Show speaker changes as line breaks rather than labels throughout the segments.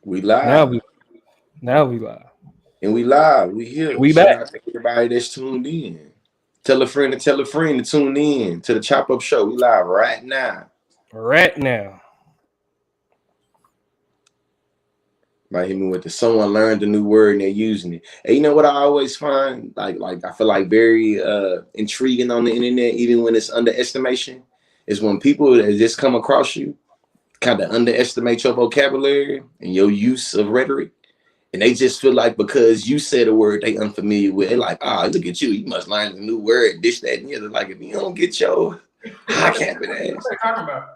We
Now
live.
we live.
And we live. We here.
We
Shout
back
out to everybody that's tuned in. Tell a friend to tell a friend to tune in to the Chop Up Show. We live right now.
right now.
Might hit me with the someone learned a new word and they're using it. And you know what I always find? Like I feel like very intriguing on the internet, even when it's underestimation, is when people that just come across you kind of underestimate your vocabulary and your use of rhetoric. And they just feel like because you said a word they unfamiliar with, they like, look at you, you must learn a new word, this, that, and the other. Like if you don't get your high capping ass.
What are they talking about?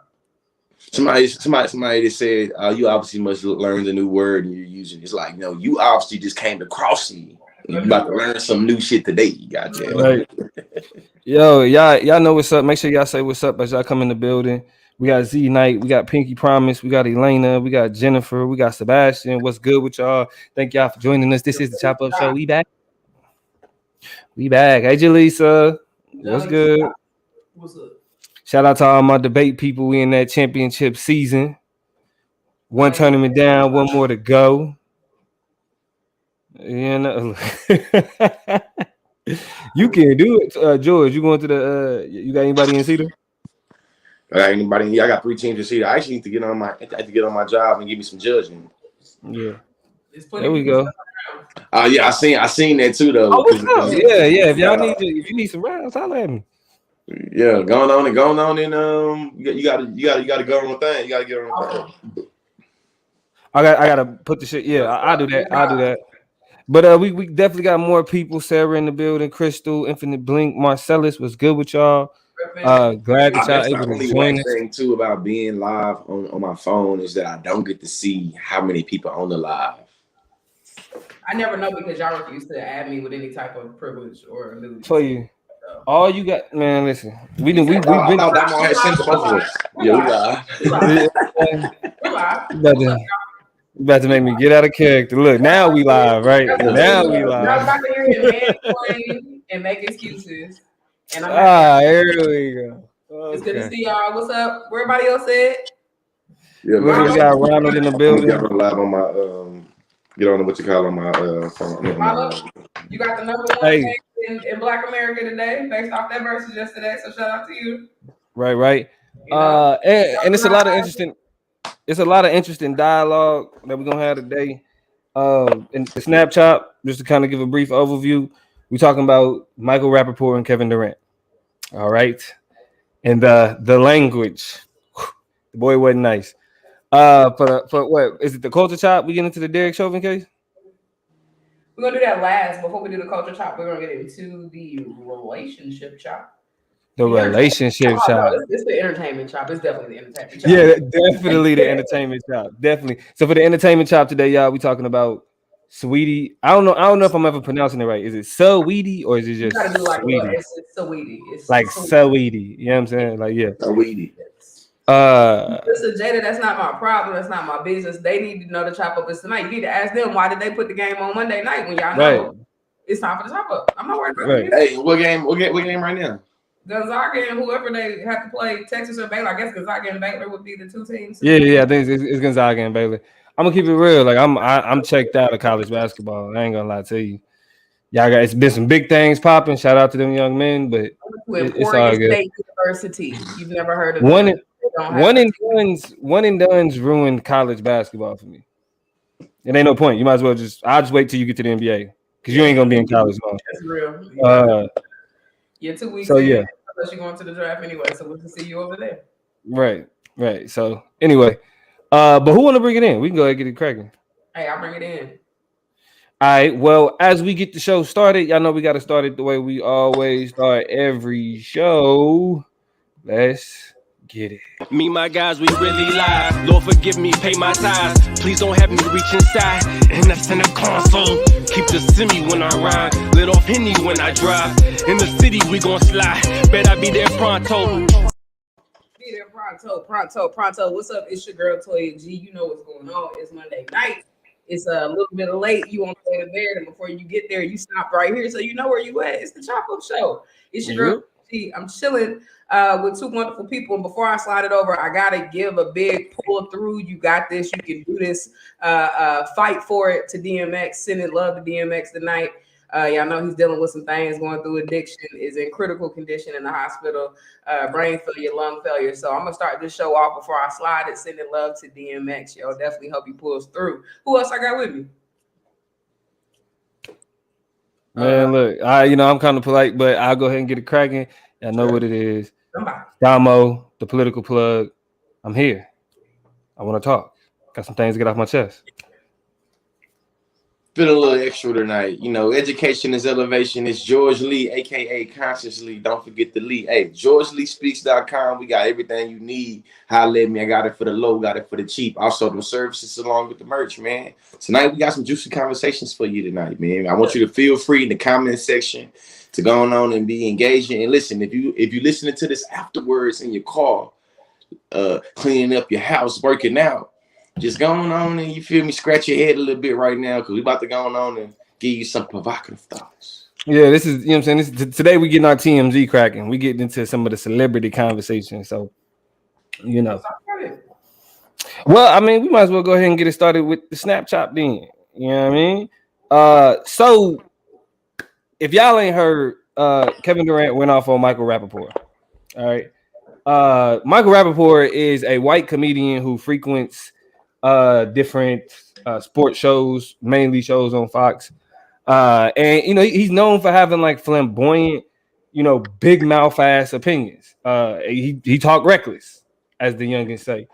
Somebody that said, you obviously must learn the new word and you're using it. It's like, no, you obviously just came across me. You about to learn some new shit today. Goddamn.
Right. Yo, y'all know what's up. Make sure y'all say what's up as y'all come in the building. We got Z Knight, we got Pinky Promise, we got Elena, we got Jennifer, we got Sebastian. What's good with y'all? Thank y'all for joining us. This is the Chop Up Show. We back. We back. Hey, Jaleesa. What's good?
What's up?
Shout out to all my debate people. We in that championship season. One tournament down, one more to go. You know. You can do it, George. You going to the? You got anybody in Cedar?
Anybody? I got 3 teams in Cedar. I actually need to get on my job and give me some judging.
Yeah. There we go.
Yeah, I seen that too though.
Oh, what's up? Yeah. If y'all if you need some rounds, holla at me.
Yeah, going on, and you gotta go on the thing. You gotta get on the thing.
I gotta put the shit. Yeah, I'll do that. I'll do that. But we definitely got more people. Sarah in the building, Crystal, Infinite Blink, Marcellus. Was good with y'all. Glad that y'all able to join us.
Thing too about being live on my phone is that I don't get to see how many people on the live.
I never know because y'all refuse to add me with any type of privilege or ability.
For you. All you got, man. Listen, we've been.
Yeah, we live.
About to make me get out of character. Look, now we live, right? Now we live.
I'm about to hear him mansplain and make excuses. And I'm
here we go.
Okay. It's good to see y'all. What's up? Where everybody else at?
Yeah,
we got Ronald in the building.
Get on live on my get on what you call on my phone.
You got the number one in Black America today, based off that versus yesterday. So shout out to you.
Right. And it's a lot of interesting. It's a lot of interesting dialogue that we're gonna have today. In the Snapchat, just to kind of give a brief overview, we're talking about Michael Rappaport and Kevin Durant. All right, and the language, the boy wasn't nice. For what is it? The culture chop? We get into the Derek Chauvin case.
We're gonna do that last before we do the culture chop. We're gonna get into the relationship chop.
The relationship chop.
It's the entertainment chop. It's definitely the entertainment chop.
Yeah, definitely the entertainment chop. Definitely. So for the entertainment chop today, y'all, we talking about Saweetie. I don't know if I'm ever pronouncing it right. Is it Saweetie or is it just Saweetie?
It's Saweetie. It's
like Saweetie. You know what I'm saying? Like, yeah.
Saweetie.
Listen, Jada, that's not my problem. That's not my business. They need to know the chop up is tonight. You need to ask them why did they put the game on Monday night when y'all know it's time for the chop up. I'm not worried about it.
Hey, what game right now?
Gonzaga and whoever they have to play, Texas or Baylor. I guess Gonzaga and Baylor would be the 2 teams.
Yeah. I think it's Gonzaga and Baylor. I'm gonna keep it real. Like I'm checked out of college basketball. I ain't gonna lie to you. Y'all got it's been some big things popping. Shout out to them young men, but it's all good.
State University. You've never heard of
one and done's ruined college basketball for me. It ain't no point. You might as well I'll just wait till you get to the NBA because you ain't gonna be in college long.
That's real. Yeah, 2 weeks.
So yeah.
Unless you're going to the draft anyway, so we'll just see you over there.
Right. So anyway, but who want to bring it in? We can go ahead and get it cracking.
Hey, I'll bring it in.
All right. Well, as we get the show started, y'all know we got to start it the way we always start every show. Let's get it.
Me, my guys, we really live. Lord, forgive me, pay my tithes. Please don't have me reach inside. And that's in the console. Keep the semi when I ride. Lit off Henny when I drive. In the city, we gon' slide. Bet I be there pronto.
Be there pronto. What's up? It's your girl, Toya G. You know what's going on. It's Monday night. It's a little bit late. You on the way to bed. And before you get there, you stop right here. So you know where you at. It's the Chop Up Show. It's your girl, I'm chilling with two wonderful people. And before I slide it over, I gotta give a big pull through. You got this. You can do this. Fight for it to DMX. Sending love to DMX tonight. Y'all know he's dealing with some things, going through addiction, is in critical condition in the hospital, brain failure, lung failure. So I'm gonna start this show off before I slide it. Sending love to DMX. Yo, definitely hope he pulls through. Who else I got with me?
Man, look, I'm kind of polite, but I'll go ahead and get it cracking. I know what it is. Damo, the political plug. I'm here. I want to talk. Got some things to get off my chest.
Feeling a little extra tonight. Education is elevation. It's George Lee, aka Consciously. Don't forget the Lee. Hey, GeorgeLeeSpeaks.com. We got everything you need. Holla at me. I got it for the low, got it for the cheap. Also, the services along with the merch, man. Tonight, we got some juicy conversations for you tonight, man. I want you to feel free in the comment section to go on and be engaging. And listen, if you listening to this afterwards in your car, cleaning up your house, working out, just going on and you feel me, scratch your head a little bit right now because we about to go on and give you some provocative thoughts.
Yeah, this is, what I'm saying. Today we getting our TMZ cracking. We getting into some of the celebrity conversation. So, Well, I mean, we might as well go ahead and get it started with the Snapchat then. You know what I mean? So if y'all ain't heard, Kevin Durant went off on Michael Rappaport. All right. Michael Rappaport is a white comedian who frequents different sports shows, mainly shows on Fox. And he's known for having like flamboyant, big mouth ass opinions. He talk reckless, as the youngins say.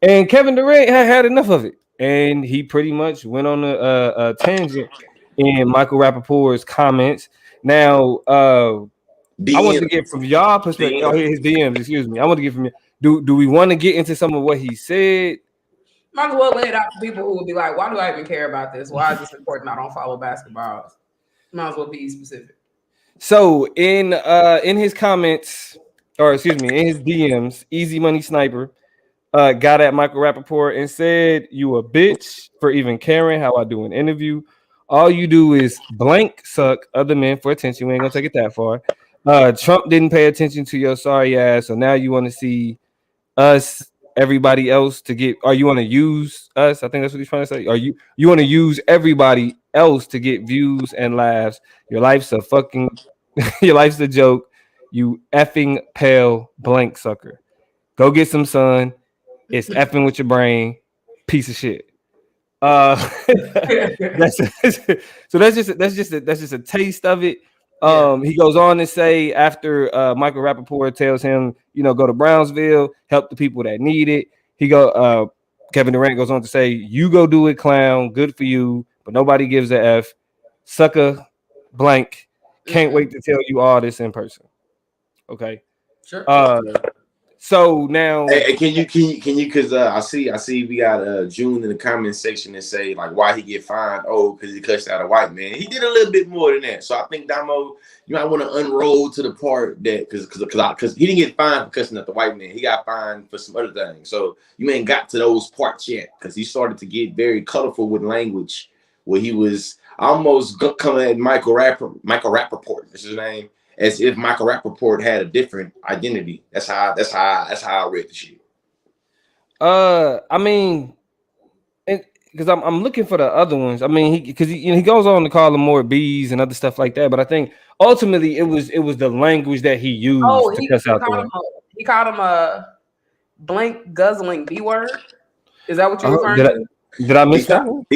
And Kevin Durant had enough of it, and he pretty much went on a tangent in Michael Rappaport's comments. Now, I want to get from y'all perspective. Oh, his DMs. Excuse me. I want to get from you. Do we want to get into some of what he said?
Might as well lay it out to people who will be like, why do I even care about this? Why is this important? I don't follow basketball. Might as well be specific.
So in his comments, or excuse me, in his DMs, Easy Money Sniper got at Michael Rappaport and said, "You a bitch for even caring how I do an interview. All you do is blank suck other men for attention. We ain't gonna take it that far. Trump didn't pay attention to your sorry ass, so now you want to see us, everybody else to get, or you want to use us? I think that's what he's trying to say. Or you want to use everybody else to get views and laughs. Your life's a fucking, your life's a joke. You effing pale blank sucker. Go get some sun. It's effing with your brain. Piece of shit." That's just a taste of it. He goes on to say after Michael Rappaport tells him, go to Brownsville, help the people that need it. Kevin Durant goes on to say, "You go do it, clown. Good for you, but nobody gives a F. Sucker blank. Can't wait to tell you all this in person." Okay.
Sure.
So now,
hey, can you? Because I see we got June in the comment section and say like why he get fined? Oh, because he cussed out a white man. He did a little bit more than that. So I think Damo, you might want to unroll to the part that because he didn't get fined for cussing out the white man. He got fined for some other things. So you ain't got to those parts yet because he started to get very colorful with language where he was almost coming at Michael Rappaport. That's his name. As if Michael Rappaport had a different identity. That's how I read the shit.
I mean, because I'm looking for the other ones. I mean, he goes on to call them more bees and other stuff like that. But I think ultimately it was the language that he used to cuss out the.
He called him a blank guzzling B word. Is that what you're referring to?
Did I miss that one?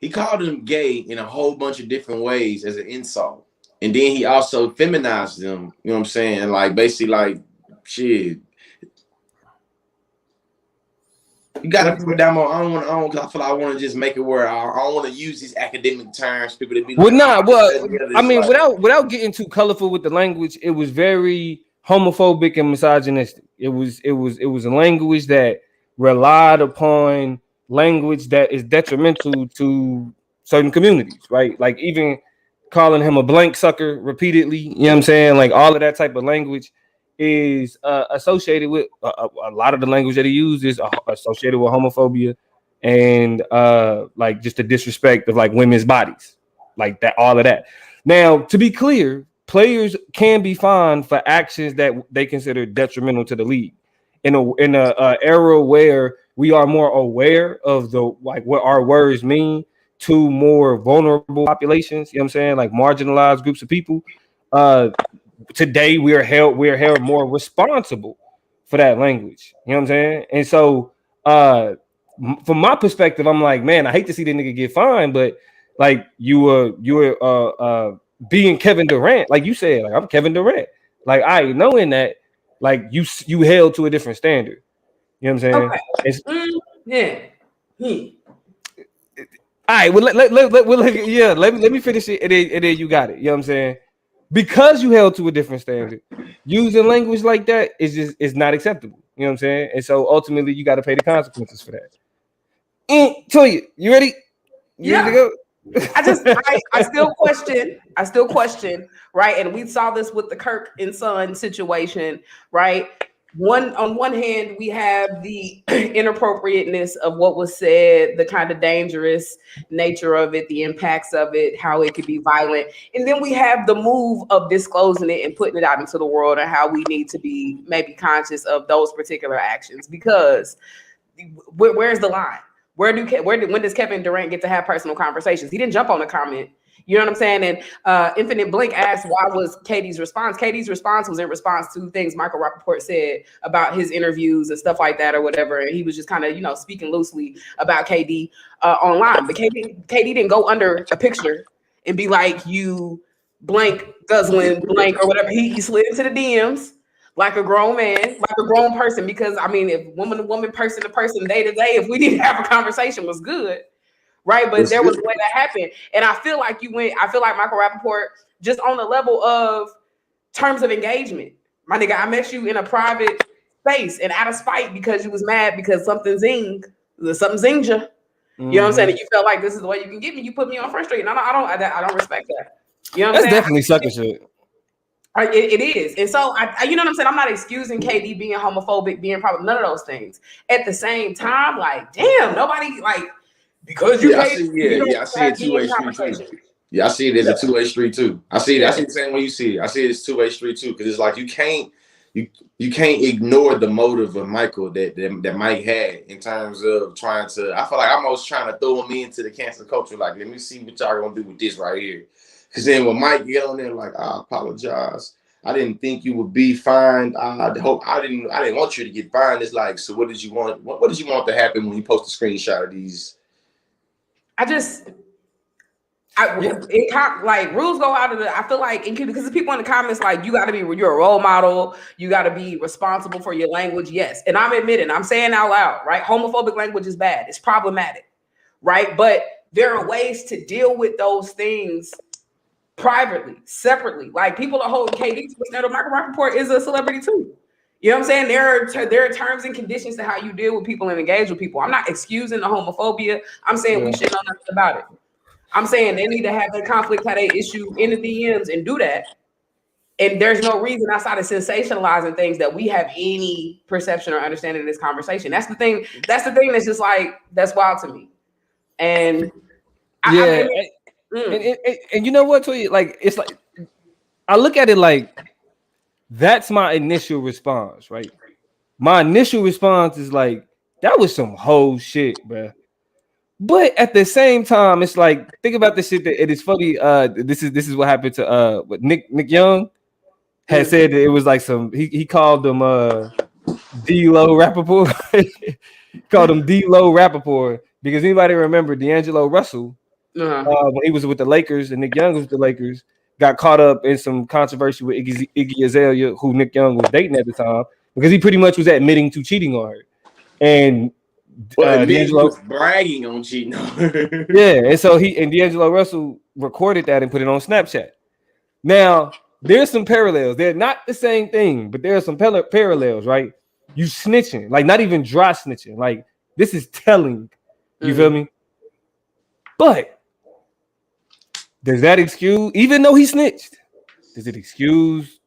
He called him gay in a whole bunch of different ways as an insult. And then he also feminized them. You know what I'm saying? Like, basically, like, shit. You got to put down more. I don't want because I feel like I want to just make it where I don't want to use these academic terms. People to be
I mean, like, without getting too colorful with the language, it was very homophobic and misogynistic. It was a language that relied upon language that is detrimental to certain communities, right? Like even calling him a blank sucker repeatedly, you know what I'm saying? Like all of that type of language is associated with a lot of the language that he uses associated with homophobia and like just the disrespect of like women's bodies, like that, all of that. Now, to be clear, players can be fined for actions that they consider detrimental to the league. In a era where we are more aware of the like what our words mean to more vulnerable populations, you know what I'm saying, like marginalized groups of people. Uh, Today we are held more responsible for that language. You know what I'm saying? And so, from my perspective, I'm like, man, I hate to see the nigga get fined, but like you were being Kevin Durant, like you said, like I'm Kevin Durant. Like I knowing that, like you held to a different standard. You know what I'm saying?
Okay. Yeah.
All right, well, let me finish it, and then you got it. You know what I'm saying? Because you held to a different standard, using language like that is not acceptable. You know what I'm saying? And so ultimately, you got to pay the consequences for that. Toya, you ready? You ready to go?
I still question, right? And we saw this with the Kirk and Son situation, right? On one hand, we have the inappropriateness of what was said, the kind of dangerous nature of it, the impacts of it, how it could be violent. And then we have the move of disclosing it and putting it out into the world, and how we need to be maybe conscious of those particular actions. Because where's the line? When does Kevin Durant get to have personal conversations? He didn't jump on the comment. You know what I'm saying? And Infinite Blink asked, why was KD's response? KD's response was in response to things Michael Rappaport said about his interviews and stuff like that or whatever. And he was just kind of, speaking loosely about KD online. But KD didn't go under a picture and be like, you blank, guzzling, blank, or whatever. He slid into the DMs like a grown man, like a grown person. Because, I mean, if woman to woman, person to person, day to day, if we didn't have a conversation was good. Right, but there was a way that happened, and I feel like Michael Rappaport, just on the level of terms of engagement, my nigga, I met you in a private space and out of spite because you was mad because something zinged you. You know what I'm saying? And you felt like this is the way you can get me. You put me on Front Street, and I don't respect that. You know what I'm saying?
That's definitely sucker shit.
It is. And so, you know what I'm saying? I'm not excusing KD being homophobic, being probably none of those things. At the same time, like, damn, nobody, like, because I see
it two-way street too. Yeah, I see it as a two-way street too. I see it. I see the same way you see it. I see it as two-way street too, because it's like you can't ignore the motive of Michael that Mike had in terms of trying to. I feel like I'm almost trying to throw him into the cancel culture. Like, let me see what y'all gonna do with this right here. Because then when Mike get on there, like, I apologize. I didn't think you would be fined. I didn't want you to get fined. It's like, so what did you want? What did you want to happen when you post a screenshot of these?
Rules go out of the. I feel like because the people in the comments like, you're a role model, you got to be responsible for your language. Yes, and I'm admitting, I'm saying out loud, right? Homophobic language is bad. It's problematic, right? But there are ways to deal with those things privately, separately. Like, people are holding KD to the standard. Michael Rappaport is a celebrity too. You know what I'm saying? There are terms and conditions to how you deal with people and engage with people. I'm not excusing the homophobia. I'm saying we should know nothing about it. I'm saying they need to have their conflict, have their issue in the DMs and do that. And there's no reason outside of sensationalizing things that we have any perception or understanding of this conversation. That's the thing. That's just like, that's wild to me. And
and you know what, Toya? Like, it's like, I look at it like, that's my initial response, right? My initial response is like, that was some whole shit, bro. But at the same time, it's like, think about this shit. That it is funny. This is what happened to what Nick Young had said that it was like some. He called them D-Lo Rappaport. Called him D-Lo Rappaport because anybody remember D'Angelo Russell when he was with the Lakers and Nick Young was with the Lakers, got caught up in some controversy with Iggy Azalea, who Nick Young was dating at the time, because he pretty much was admitting to cheating on her. And
D'Angelo was bragging on cheating on her.
Yeah, and so D'Angelo Russell recorded that and put it on Snapchat. Now, there's some parallels. They're not the same thing, but there are some parallels, right? You snitching, like not even dry snitching. Like, this is telling. You feel me? But does that excuse, even though he snitched, does it excuse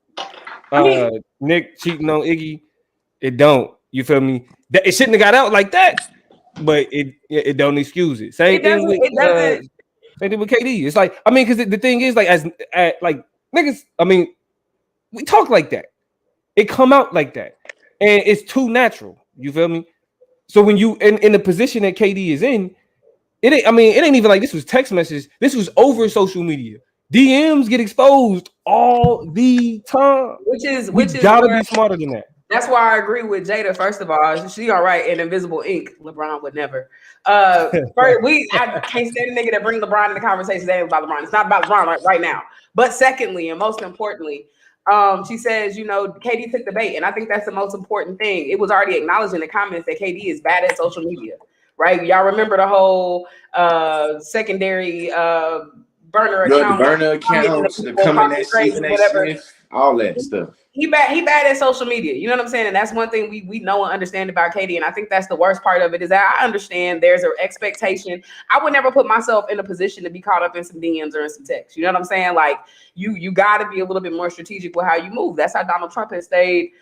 Nick cheating on Iggy? It don't. You feel me? It shouldn't have got out like that, but it don't excuse it. Same thing with Same thing with KD. It's like, I mean, because the thing is, like, like niggas, I mean, we talk like that. It come out like that, and it's too natural. You feel me? So when you in the position that KD is in, it ain't. I mean, it ain't even like this was text messages. This was over social media. DMs get exposed all the time.
Which is
gotta be smarter than that.
That's why I agree with Jada. First of all, she all right in invisible ink. LeBron would never. I can't stand a nigga that bring LeBron in the conversation. It ain't about LeBron. It's not about LeBron right now. But secondly, and most importantly, she says, KD took the bait, and I think that's the most important thing. It was already acknowledged in the comments that KD is bad at social media, right? Y'all remember the whole secondary burner
accounts, the coming at Stephen A. Smith, all that stuff.
He bad at social media. You know what I'm saying? And that's one thing we know and understand about KD. And I think that's the worst part of it is that I understand there's an expectation. I would never put myself in a position to be caught up in some DMs or in some texts. You know what I'm saying? Like you got to be a little bit more strategic with how you move. That's how Donald Trump has stayed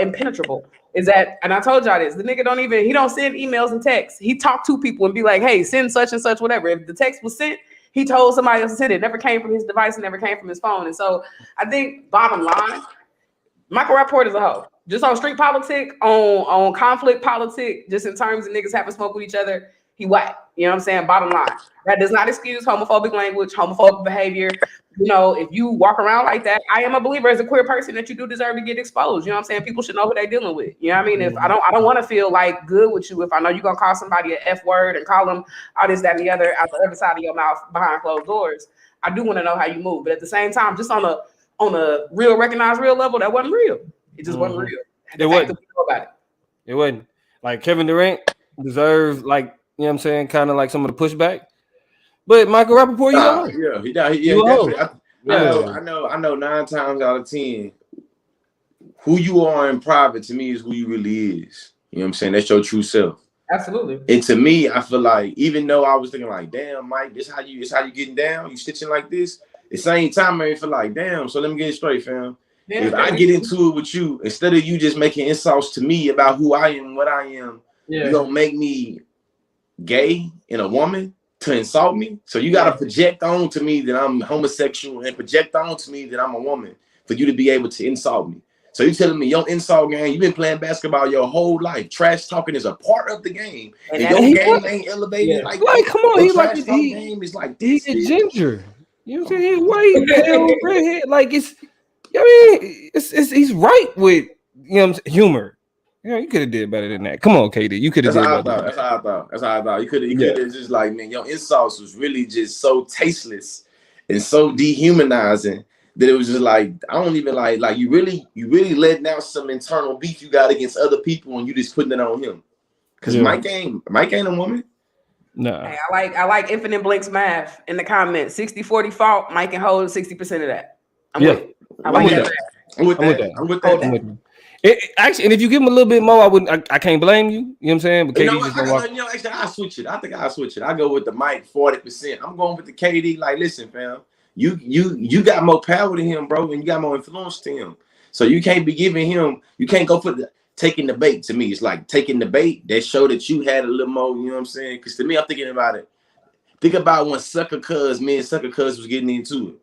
impenetrable. Is that? And I told y'all this. The nigga he don't send emails and texts. He talked to people and be like, hey, send such and such, whatever. If the text was sent, he told somebody else to send it. It never came from his device. It never came from his phone. And so I think bottom line, Michael Rappaport is a hoe. Just on street politics, on conflict politics, just in terms of niggas having smoke with each other, he whack. You know what I'm saying? Bottom line. That does not excuse homophobic language, homophobic behavior. If you walk around like that, I am a believer as a queer person that you do deserve to get exposed. You know what I'm saying? People should know who they're dealing with. You know what I mean? If I don't want to feel like good with you if I know you're gonna call somebody an F word and call them all this, that, and the other out the other side of your mouth behind closed doors. I do want to know how you move. But at the same time, just on a real recognized real level, that wasn't real. It just wasn't real.
It wasn't. It wasn't. Like Kevin Durant deserves, like, you know what I'm saying, kind of like some of the pushback. But Michael Rappaport,
I know 9 times out of 10, who you are in private to me is who you really is. You know what I'm saying? That's your true self.
Absolutely.
And to me, I feel like, even though I was thinking like, damn, Mike, this how you getting down? You stitching like this? At the same time, I feel like, damn, so let me get it straight, fam. Yeah, if I get into it with you, instead of you just making insults to me about who I am and what I am, you gonna make me gay and a woman to insult me. So you gotta project on to me that I'm homosexual and project on to me that I'm a woman for you to be able to insult me. So you telling me your insult game, you've been playing basketball your whole life. Trash talking is a part of the game. And your game ain't elevated.
Yeah. Like come on, he's like
game is like this.
He's a ginger. You know what I'm saying? He's white, pale, redhead. Like he's right with humor. You could have did better than that. Come on, KD. You could have did better.
That's how I thought. You could have just like, man, your insults was really just so tasteless and so dehumanizing that it was just like, I don't even like you really letting out some internal beef you got against other people and you just putting it on him. Because Mike ain't a woman.
No.
Hey, I like Infinite Blink's math in the comments. 60-40 fault. Mike can hold 60% of that. I'm with that.
Actually, and if you give him a little bit more, I can't blame you. You know what I'm saying? But KD
actually, I switch it. I think I'll switch it. I go with the Mike 40%. I'm going with the KD. Like, listen, fam, you got more power than him, bro, and you got more influence to him. So you can't be giving him. You can't go for taking the bait. To me, it's like taking the bait that show that you had a little more. You know what I'm saying? Because to me, I'm thinking about it. Think about when me and Sucker Cuz was getting into it,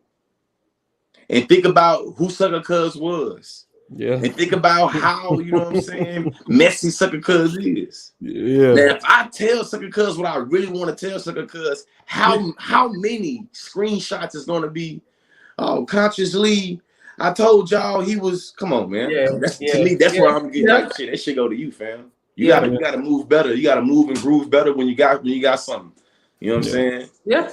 and think about who Sucker Cuz was.
Yeah.
And think about how, you know what I'm saying, messy Sucker Cuz is.
Yeah.
Now, if I tell Sucker Cuz what I really want to tell Sucker Cuz, how many screenshots is going to be? Oh, consciously, I told y'all he was. Come on, man. To me, that's where I'm getting like shit. That shit go to you, fam. You gotta move better. You gotta move and groove better when you got something. You know what I'm saying?
Yeah.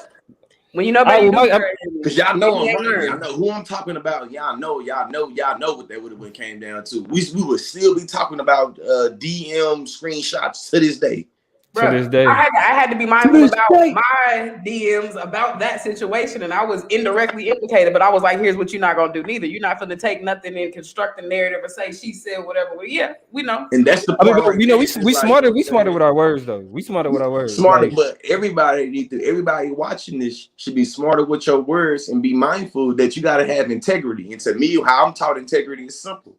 When you know better,
because y'all know I'm right. Y'all know who I'm talking about. Y'all know what that would have came down to. We would still be talking about DM screenshots to this day.
Bro, to this day. I had to be mindful about my DMs about that situation, and I was indirectly implicated. But I was like, "Here's what you're not gonna do. Neither you're not gonna take nothing and construct a narrative or say she said whatever." Well, yeah, we know.
And that's the part.
I mean, we smarter. We smarter with our words, though. We smarter with our words.
Smarter, but everybody watching this should be smarter with your words and be mindful that you got to have integrity. And to me, how I'm taught integrity is simple.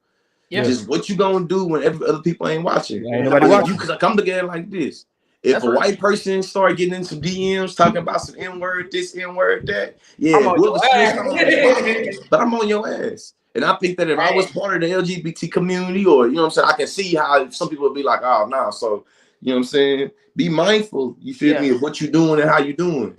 Yeah. Just what you gonna do when other people ain't watching.
Ain't nobody watching.
You come together like this. If a white person start getting into DMs talking about some N-word, this N-word, that, yeah, whoever switched, I'm gonna respond, but I'm on your ass. And I think that if I was part of the LGBT community, or, you know what I'm saying, I can see how some people would be like, oh, no. So, you know what I'm saying? Be mindful, you feel me, of what you're doing and how you're doing.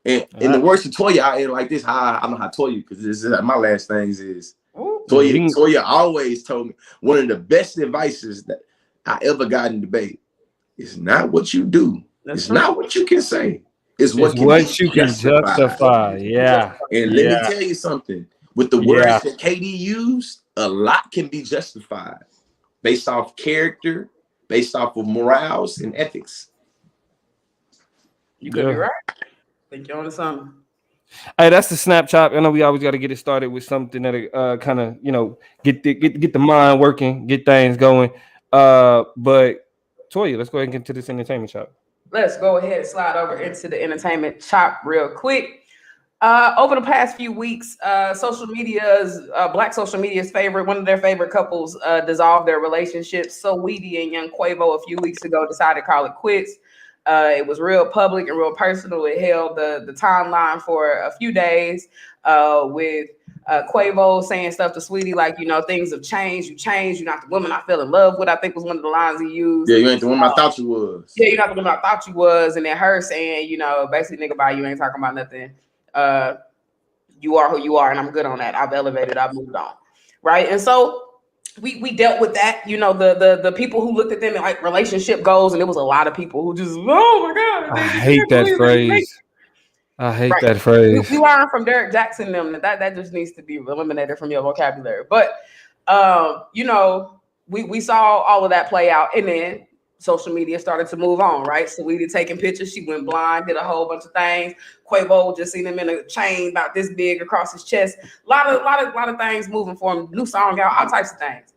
And the words to Toya, I ain't like this. I know how Toya, because this is my last things is. Toya always told me one of the best advices that I ever got in debate is not what you do. It's not what you can say. It's what you can justify.
Yeah.
And let me tell you something. With the words that KD used, a lot can be justified based off character, based off of morals and ethics.
You could be right. Think you're on to something.
Hey, that's the Snapchat. I know we always got to get it started with something that kind of, you know, get the mind working, get things going. But Toya, let's go ahead and get into this entertainment shop.
Let's go ahead and slide over into the entertainment shop real quick. Over the past few weeks, Black social media's favorite, one of their favorite couples, dissolved their relationship. Saweetie and young Quavo a few weeks ago decided to call it quits. It was real public and real personal. It held the timeline for a few days, with Quavo saying stuff to Saweetie like, you know, things have changed. You changed. You're not the woman I fell in love with, I think was one of the lines he used.
Yeah, you ain't the woman I thought you was.
Yeah, you're not the woman I thought you was. And then her saying, you know, basically, nigga, bye, you ain't talking about nothing. You are who you are, and I'm good on that. I've elevated. I've moved on, right? And so we dealt with that. You know, the people who looked at them like relationship goals, and there was a lot of people who just, oh my god,
I hate that phrase. I hate that phrase.
We learned from Derek Jackson them that just needs to be eliminated from your vocabulary. But you know, we saw all of that play out, and then social media started to move on, right? Saweetie taking pictures, she went blind, did a whole bunch of things. Quavo just seen him in a chain about this big across his chest. A lot of things moving for him. New song out, all types of things.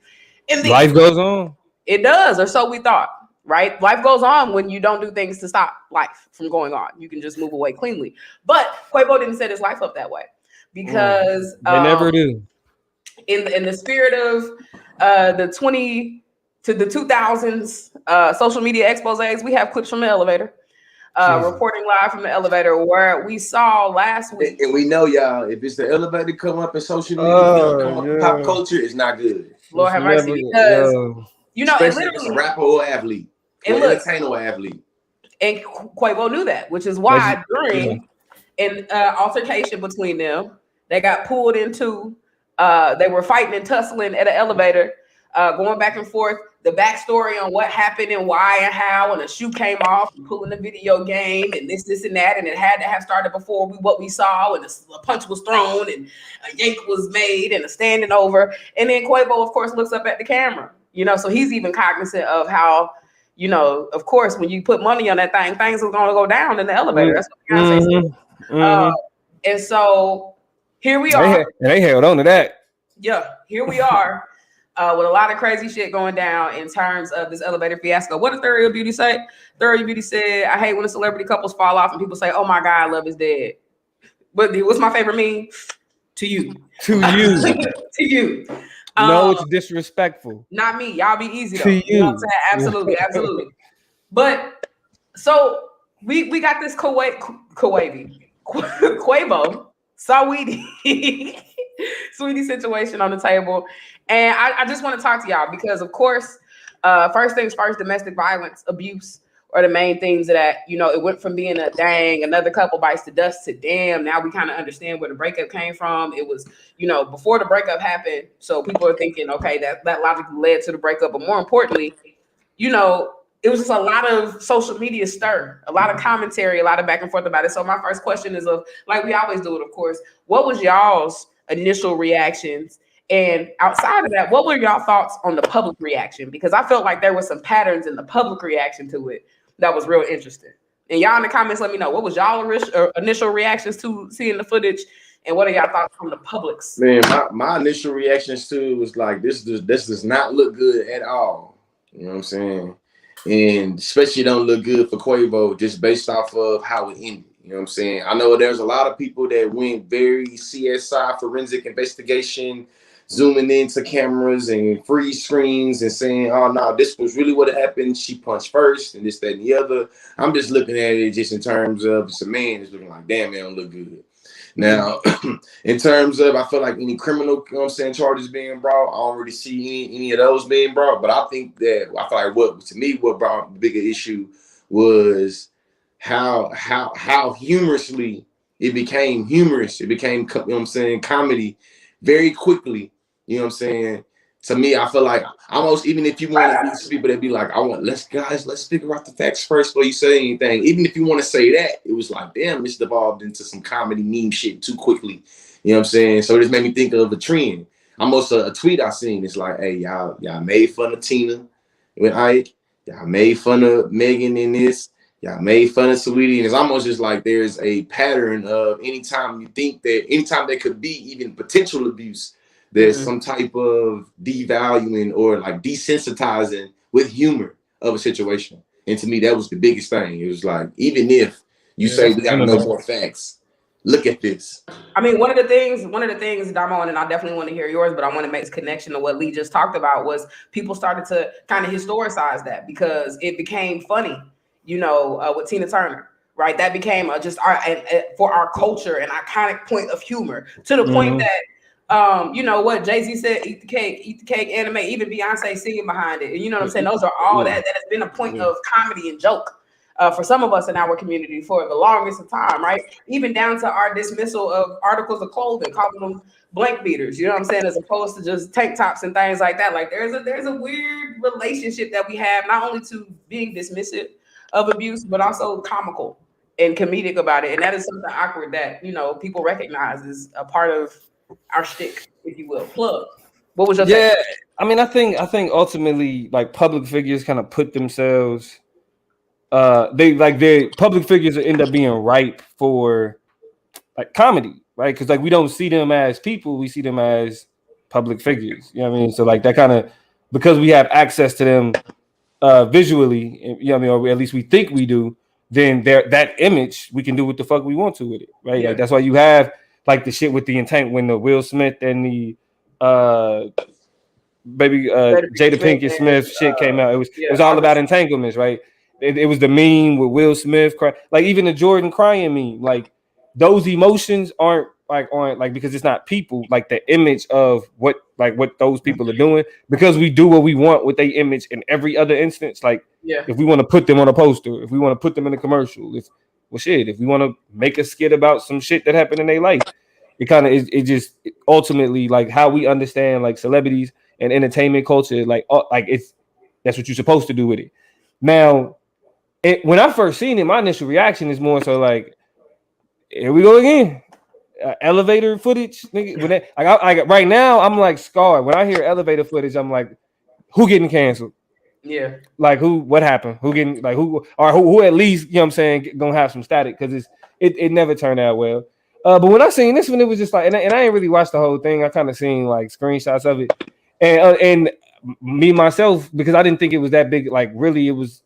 And then,
life goes on.
It does, or so we thought, right? Life goes on when you don't do things to stop life from going on. You can just move away cleanly. But Quavo didn't set his life up that way because
they never do.
In the spirit of the 2000s social media exposés, we have clips from the elevator, reporting live from the elevator, where we saw last week.
And we know, y'all, if it's the elevator come up in social media, come up in pop culture, it's not good.
Lord have mercy, because you know,
especially if it's a rapper or athlete, or entertainer or athlete.
And Quavo knew that, which is why during an altercation between them, they got pulled into. They were fighting and tussling at an elevator, going back and forth. The backstory on what happened and why and how, and the shoe came off, and pulling the video game, and this and that, and it had to have started before what we saw, and a punch was thrown, and a yank was made, and a standing over, and then Quavo, of course, looks up at the camera, you know, so he's even cognizant of how, you know, of course, when you put money on that thing, things are going to go down in the elevator. That's what Beyonce said. And so here we are.
They held on to that.
Yeah, here we are. With a lot of crazy shit going down in terms of this elevator fiasco. What did Thoroughly Beauty say? Thoroughly Beauty said, I hate when the celebrity couples fall off and people say, oh my God, love is dead. But what's my favorite meme? To you.
To you.
To you.
No, it's disrespectful.
Not me. Y'all be easy though.
To you.
You know what I'm saying? Absolutely, absolutely. But so we got this Quavo, Saweetie situation on the table. And I just want to talk to y'all because, of course, first things first, domestic violence, abuse are the main things that, you know, it went from being a dang, another couple bites the dust to damn. Now we kind of understand where the breakup came from. It was, you know, before the breakup happened. So people are thinking, okay, that logically led to the breakup. But more importantly, you know, it was just a lot of social media stir, a lot of commentary, a lot of back and forth about it. So my first question is, like we always do it, of course, what was y'all's initial reactions? And outside of that, what were y'all thoughts on the public reaction? Because I felt like there were some patterns in the public reaction to it that was real interesting. And y'all in the comments, let me know, what was y'all initial reactions to seeing the footage? And what are y'all thoughts on the public's?
Man, my initial reactions to it was like, this does not look good at all. You know what I'm saying? And especially don't look good for Quavo just based off of how it ended. You know what I'm saying? I know there's a lot of people that went very CSI forensic investigation zooming into cameras and freeze screens and saying, oh no, this was really what happened. She punched first and this, that, and the other. I'm just looking at it just in terms of it's a man that's looking like, damn, it don't look good. Now, in terms of, I feel like any criminal, you know what I'm saying, charges being brought, I don't really see any of those being brought. But I think that, I feel like what brought the bigger issue was how humorously it became humorous. It became, you know what I'm saying, comedy very quickly. You know what I'm saying? To me, I feel like almost, even if you want to be people that be like, let's figure out the facts first before you say anything. Even if you want to say that, it was like, damn, this devolved into some comedy meme shit too quickly. You know what I'm saying? So this made me think of a trend. Almost a tweet I seen. It's like, hey, y'all made fun of Tina with Ike. Y'all made fun of Megan in this. Y'all made fun of Saweetie. And it's almost just like there's a pattern of anytime there could be even potential abuse, there's some type of devaluing or like desensitizing with humor of a situation. And to me, that was the biggest thing. It was like, even if you say we gotta know more facts, look at this.
I mean, one of the things, Damo, and I definitely want to hear yours, but I want to make this connection to what Lee just talked about, was people started to kind of historicize that because it became funny, with Tina Turner, right? That became just for our culture an iconic point of humor, to the point that what Jay-Z said, eat the cake anime, even Beyonce singing behind it. And you know what I'm saying? Those are all that has been a point of comedy and joke for some of us in our community for the longest of time, right? Even down to our dismissal of articles of clothing, calling them blank beaters, you know what I'm saying? As opposed to just tank tops and things like that. Like there's a weird relationship that we have, not only to being dismissive of abuse, but also comical and comedic about it. And that is something awkward that, people recognize as a part of our shtick, if you will. Plug. What was your take?
I mean, I think ultimately, like, public figures kind of put themselves, their public figures end up being ripe for like comedy, right? Because like we don't see them as people, we see them as public figures. You know what I mean? So like that kind of, because we have access to them visually, you know what I mean, or at least we think we do, then that image, we can do what the fuck we want to with it, right? Like that's why you have like the shit with the intent when the Will Smith and the Jada Pinkett Smith shit came out. It was all about entanglements, right? It was the meme with Will Smith like even the Jordan crying meme. Like those emotions aren't because it's not people, like the image of what those people are doing, because we do what we want with their image in every other instance. Like if we want to put them on a poster, if we want to put them in a commercial, if we want to make a skit about some shit that happened in their life, it kind of it ultimately like how we understand like celebrities and entertainment culture, like that's what you're supposed to do with it. Now, when I first seen it, my initial reaction is more so like, here we go again. Elevator footage, nigga. Right now, I'm like scarred. When I hear elevator footage, I'm like, who getting canceled?
Yeah.
Like who? What happened? Who getting who at least, you know what I'm saying, gonna have some static, because it never turned out well. But when I seen this one, it was just like, and I ain't really watched the whole thing. I kind of seen like screenshots of it, and me myself, because I didn't think it was that big. Like really, it was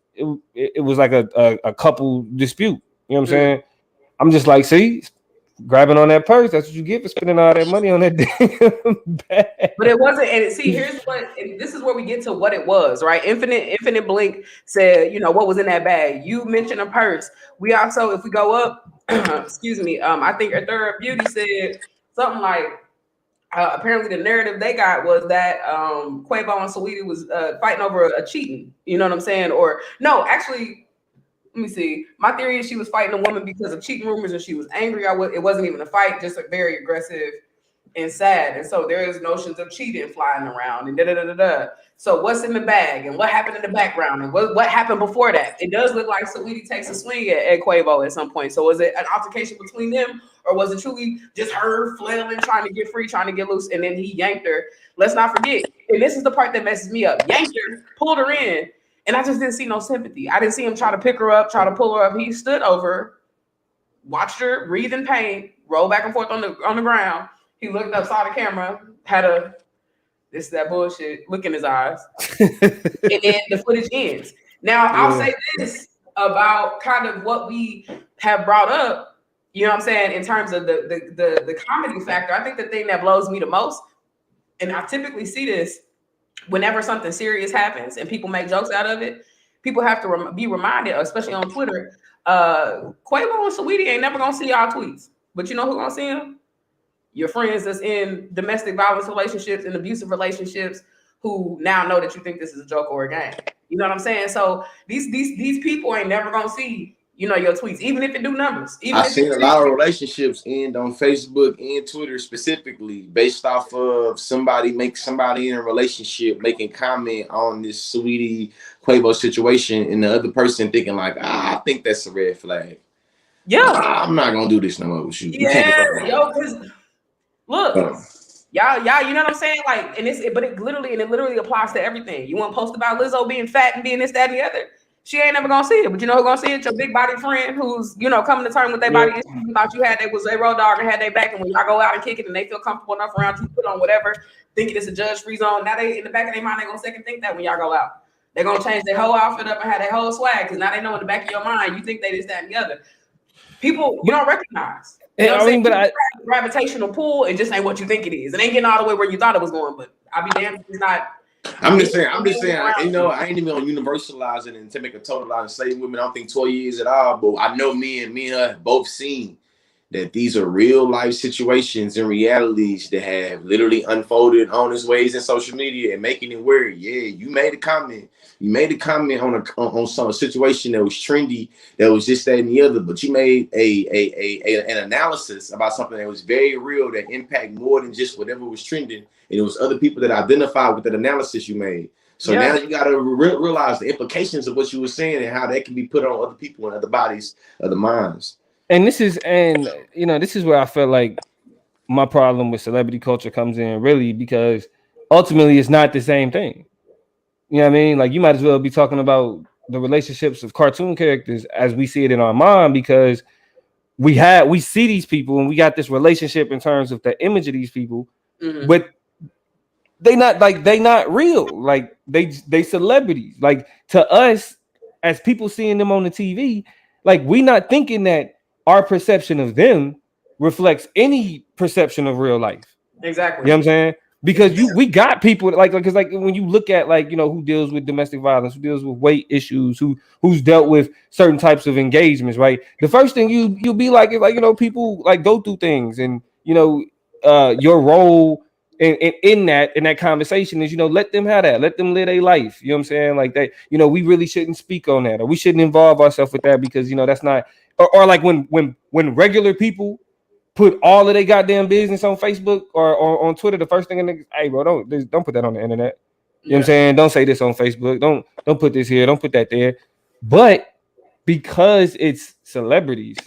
like a couple dispute. You know what I'm saying? I'm just like, see, grabbing on that purse, that's what you get for spending all that money on that damn bag.
But it wasn't. And see, this is where we get to what it was, right? Infinite Blink said, what was in that bag? You mentioned a purse. We also, if we go up, excuse me, I think Third Beauty said something like, apparently the narrative they got was that Quavo and Saweetie was fighting over a cheating. You know what I'm saying? Or no, actually, let me see. My theory is she was fighting a woman because of cheating rumors and she was angry. It wasn't even a fight, just a very aggressive and sad. And so there is notions of cheating flying around and da-da-da-da-da. So what's in the bag and what happened in the background and what happened before that? It does look like Saweetie takes a swing at Quavo at some point. So was it an altercation between them, or was it truly just her flailing, trying to get free, trying to get loose, and then he yanked her? Let's not forget, and this is the part that messes me up. Yanked her, pulled her in, and I just didn't see no sympathy. I didn't see him try to pick her up, try to pull her up. He stood over, watched her breathe in pain, roll back and forth on the ground. He looked up, saw the camera, had that bullshit look in his eyes, and then the footage ends. Now, I'll say this about kind of what we have brought up, you know what I'm saying, in terms of the comedy factor. I think the thing that blows me the most, and I typically see this whenever something serious happens and people make jokes out of it. People have to be reminded, especially on Twitter. Quavo and Saweetie ain't never gonna see y'all tweets, but you know who gonna see them? Your friends that's in domestic violence relationships and abusive relationships who now know that you think this is a joke or a game. You know what I'm saying? So these people ain't never gonna see, you know, your tweets, even if it do numbers. Even
I've
if
seen a lot of relationships end on Facebook and Twitter specifically based off of somebody in a relationship making comment on this Saweetie Quavo situation, and the other person thinking like, I think that's a red flag.
Yeah,
I'm not gonna do this no more with you.
yeah, yo, because look, y'all, you know what I'm saying? Like, and it literally applies to everything. You want to post about Lizzo being fat and being this, that, and the other. She ain't never gonna see it, but you know who gonna see it? Your big body friend who's, you know, coming to terms with their body issues. You thought you had they road dog and had their back, and when y'all go out and kick it and they feel comfortable enough around you, put on whatever, thinking it's a judge-free zone. Now they in the back of their mind, they gonna second think that when y'all go out. They're gonna change their whole outfit up and have their whole swag because now they know in the back of your mind you think they this, that, and the other. People you don't recognize. You know what I'm saying? But gravitational pull, it just ain't what you think it is. It ain't getting all the way where you thought it was going, but I'll be damned if it's not.
I'm just saying, you know, I ain't even gonna universalize it and to make a total lot of say women. I don't think 12 years at all, but I know me and her have both seen that these are real life situations and realities that have literally unfolded on its ways in social media and making it weird. Yeah, you made a comment. You made a comment on some situation that was trendy, that was just that and the other, but you made an analysis about something that was very real that impact more than just whatever was trending. And it was other people that identified with that analysis you made. So now you got to realize the implications of what you were saying and how that can be put on other people and other bodies, other minds.
And this is where I feel like my problem with celebrity culture comes in, really, because ultimately it's not the same thing. You know what I mean? Like, you might as well be talking about the relationships of cartoon characters as we see it in our mind, because we see these people and we got this relationship in terms of the image of these people, but they not real. Like, they celebrities. Like, to us, as people seeing them on the TV, like, we not thinking that our perception of them reflects any perception of real life.
Exactly.
You know what I'm saying? Because we got people like when you look at, like, you know, who deals with domestic violence, who deals with weight issues, who's dealt with certain types of engagements, right? The first thing you'll be like is, like, you know, people like go through things, and, you know, your role in that conversation is, you know, let them have that, let them live their life. You know what I'm saying? Like, that, you know, we really shouldn't speak on that, or we shouldn't involve ourselves with that, because, you know, that's not, or like when regular people put all of their goddamn business on Facebook or on Twitter, the first thing, hey, bro, don't put that on the internet. You know what I'm saying? Don't say this on Facebook. Don't put this here. Don't put that there. But because it's celebrities,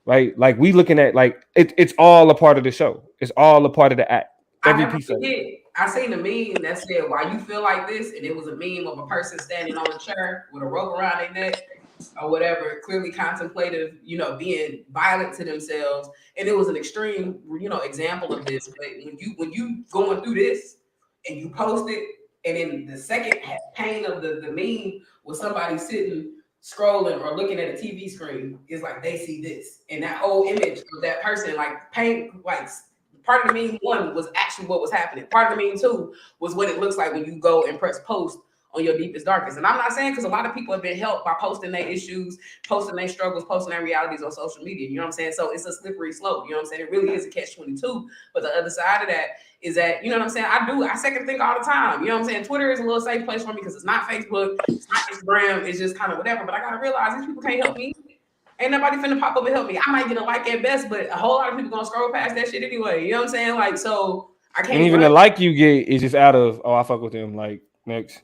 right? Like, we looking at, like, it's all a part of the show. It's all a part of the act. Every piece of it.
I seen a meme that said, "Why you feel like this?" And it was a meme of a person standing on a chair with a rope around their neck or whatever, clearly contemplative, you know, being violent to themselves. And it was an extreme, you know, example of this. But when you going through this and you post it, and then the second pane of the meme was somebody sitting scrolling or looking at a TV screen, is like they see this, and that whole image of that person, like, paint, like, part of the meme one was actually what was happening. Part of the meme two was what it looks like when you go and press post on your deepest, darkest. And I'm not saying, because a lot of people have been helped by posting their issues, posting their struggles, posting their realities on social media. You know what I'm saying? So it's a slippery slope. You know what I'm saying? It really is a catch-22. But the other side of that is that, you know what I'm saying? I second think all the time. You know what I'm saying? Twitter is a little safe place for me because it's not Facebook, it's not Instagram, it's just kind of whatever. But I gotta realize these people can't help me. Ain't nobody finna pop up and help me. I might get a like at best, but a whole lot of people gonna scroll past that shit anyway. You know what I'm saying? Like, so I can't.
And even the like you get is just out of, oh, I fuck with them. Like, next.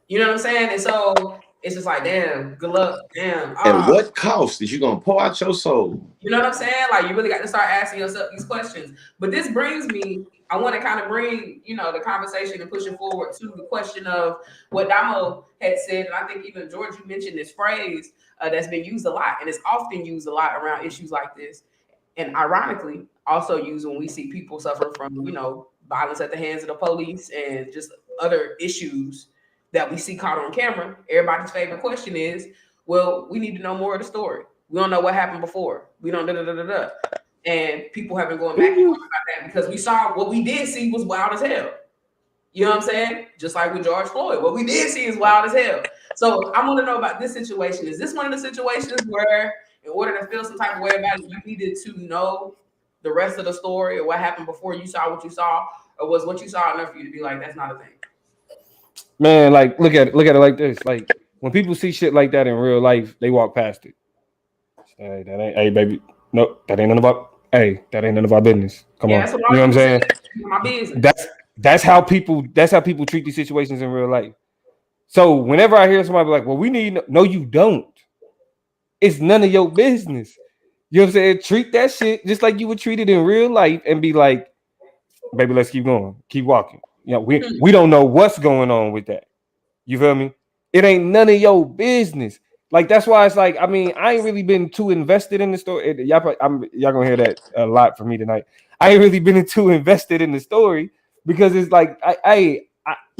You know what I'm saying? And so it's just like, damn, good luck, damn.
At what cost is you gonna pour out your soul?
You know what I'm saying? Like, you really got to start asking yourself these questions. But this brings me, I want to kind of bring, you know, the conversation and push it forward to the question of what Damo had said. And I think even George, you mentioned this phrase that's been used a lot, and it's often used a lot around issues like this. And ironically, also used when we see people suffer from, you know, violence at the hands of the police and just other issues that we see caught on camera. Everybody's favorite question is, well, we need to know more of the story. We don't know what happened before. We don't And people have been going back and forth about that because we saw what we did see was wild as hell. You know what I'm saying? Just like with George Floyd. What we did see is wild as hell. So I want to know about this situation. Is this one of the situations where, in order to feel some type of way about it, you needed to know the rest of the story or what happened before you saw what you saw? Or was what you saw enough for you to be like, that's not a thing?
Man, like look at it like this. Like when people see shit like that in real life, they walk past it. Hey, that ain't, hey baby, nope, that ain't none of our, hey, that ain't none of our business. Come on,
That's what
you know what I'm
I'm
saying?
saying. My business.
That's how people treat these situations in real life. So whenever I hear somebody be like, well, we need no, you don't. It's none of your business. You know what I'm saying? Treat that shit just like you would treat it in real life and be like, baby, let's keep going, keep walking. You know, we don't know what's going on with that. You feel me? It ain't none of your business. Like that's why it's like, I mean, I ain't really been too invested in the story. Y'all gonna hear that a lot from me tonight. I ain't really been too invested in the story because it's like I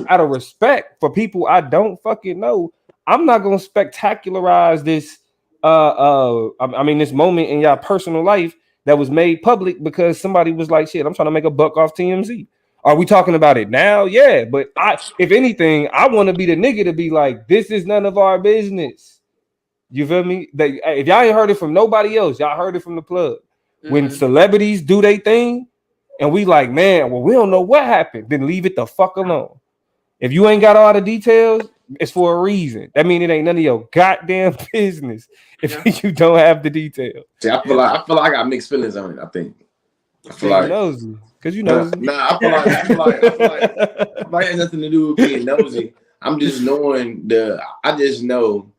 out of respect for people I don't fucking know, I'm not gonna spectacularize this I mean this moment in y'all personal life that was made public because somebody was like, shit, I'm trying to make a buck off TMZ. Are we talking about it now? Yeah, but if anything, I want to be the nigga to be like, this is none of our business. You feel me? If y'all ain't heard it from nobody else, y'all heard it from the plug. When celebrities do their thing, and we like, man, well, we don't know what happened, then leave it the fuck alone. If you ain't got all the details, it's for a reason. That means it ain't none of your goddamn business if you don't have the details.
See, I feel like I got mixed feelings on it. I think. I feel like
nosy. Cause you nosy.
I feel like it has nothing to do with being nosy. I'm just knowing I just know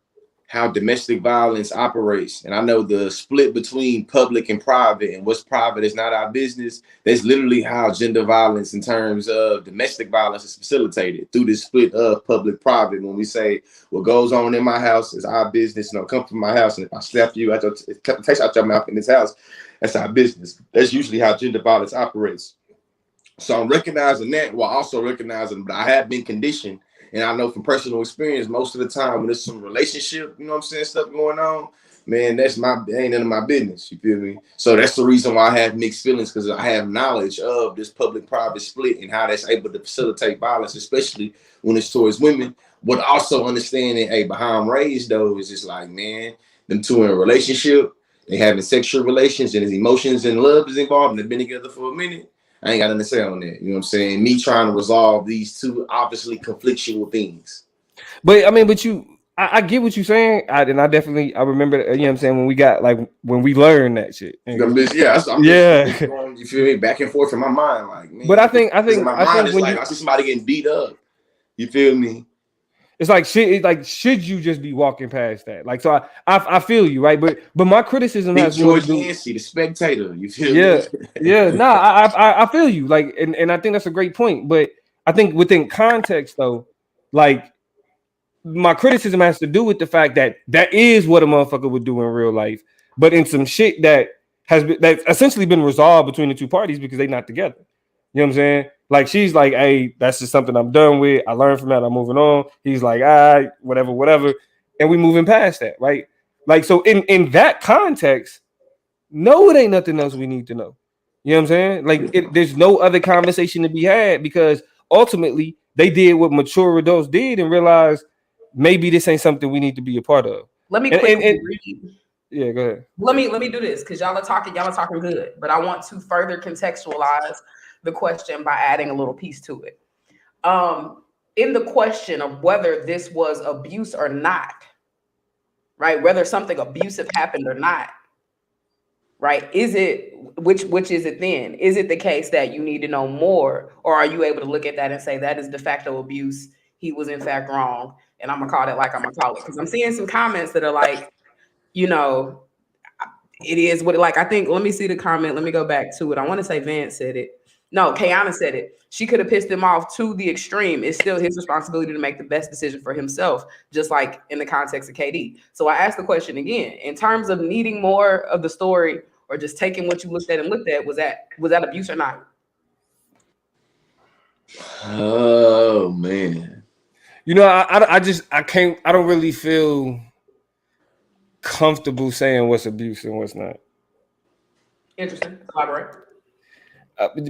how domestic violence operates, and I know the split between public and private, and what's private is not our business. That's literally how gender violence in terms of domestic violence is facilitated through this split of public-private. When we say what goes on in my house is our business, come from my house, and if I slap you out taste out your mouth in this house, that's our business. That's usually how gender violence operates. So I'm recognizing that while also recognizing that I have been conditioned. And I know from personal experience, most of the time when there's some relationship, you know what I'm saying, stuff going on, man, ain't none of my business. You feel me? So that's the reason why I have mixed feelings, because I have knowledge of this public-private split and how that's able to facilitate violence, especially when it's towards women. But also understanding, hey, but how I'm raised though is just like, man, them two in a relationship, they having sexual relations, and his emotions and love is involved, and they've been together for a minute. I ain't got nothing to say on that. You know what I'm saying? Me trying to resolve these two obviously conflictual things.
But I mean, I get what you're saying. I remember, you know what I'm saying, when we learned that shit.
I'm just going, you feel me, back and forth in my mind, like, man.
But I think
in my mind it's like I see somebody getting beat up. You feel me?
It's like shit. It's like, should you just be walking past that? Like, so I feel you, right? But my criticism has
George Yancey, the Spectator. You feel
me? Yeah. Nah, I feel you. Like, and I think that's a great point. But I think within context, though, like my criticism has to do with the fact that is what a motherfucker would do in real life, but in some shit that's essentially been resolved between the two parties because they're not together. You know what I'm saying? Like, she's like, hey, that's just something I'm done with. I learned from that. I'm moving on. He's like, all right, whatever. And we moving past that, right? Like, so in that context, no, it ain't nothing else we need to know. You know what I'm saying? Like, there's no other conversation to be had because ultimately they did what mature adults did and realized maybe this ain't something we need to be a part of.
Let me quickly read.
Yeah, go ahead.
Let me do this because y'all are talking good, but I want to further contextualize the question by adding a little piece to it. In the question of whether this was abuse or not, right? Whether something abusive happened or not, right? Is it which is it then? Is it the case that you need to know more, or are you able to look at that and say that is de facto abuse? He was in fact wrong, and I'm gonna call it like I'm gonna call it, because I'm seeing some comments that are like, you know, it is what it like. I think, let me see the comment. Let me go back to it. I want to say Vance said it. No, Kayana said it. She could have pissed him off to the extreme. It's still his responsibility to make the best decision for himself, just like in the context of KD. So I asked the question again, in terms of needing more of the story or just taking what you looked at, was that abuse or not?
Oh man.
You know, I don't really feel comfortable saying what's abuse and what's not.
Interesting. Elaborate.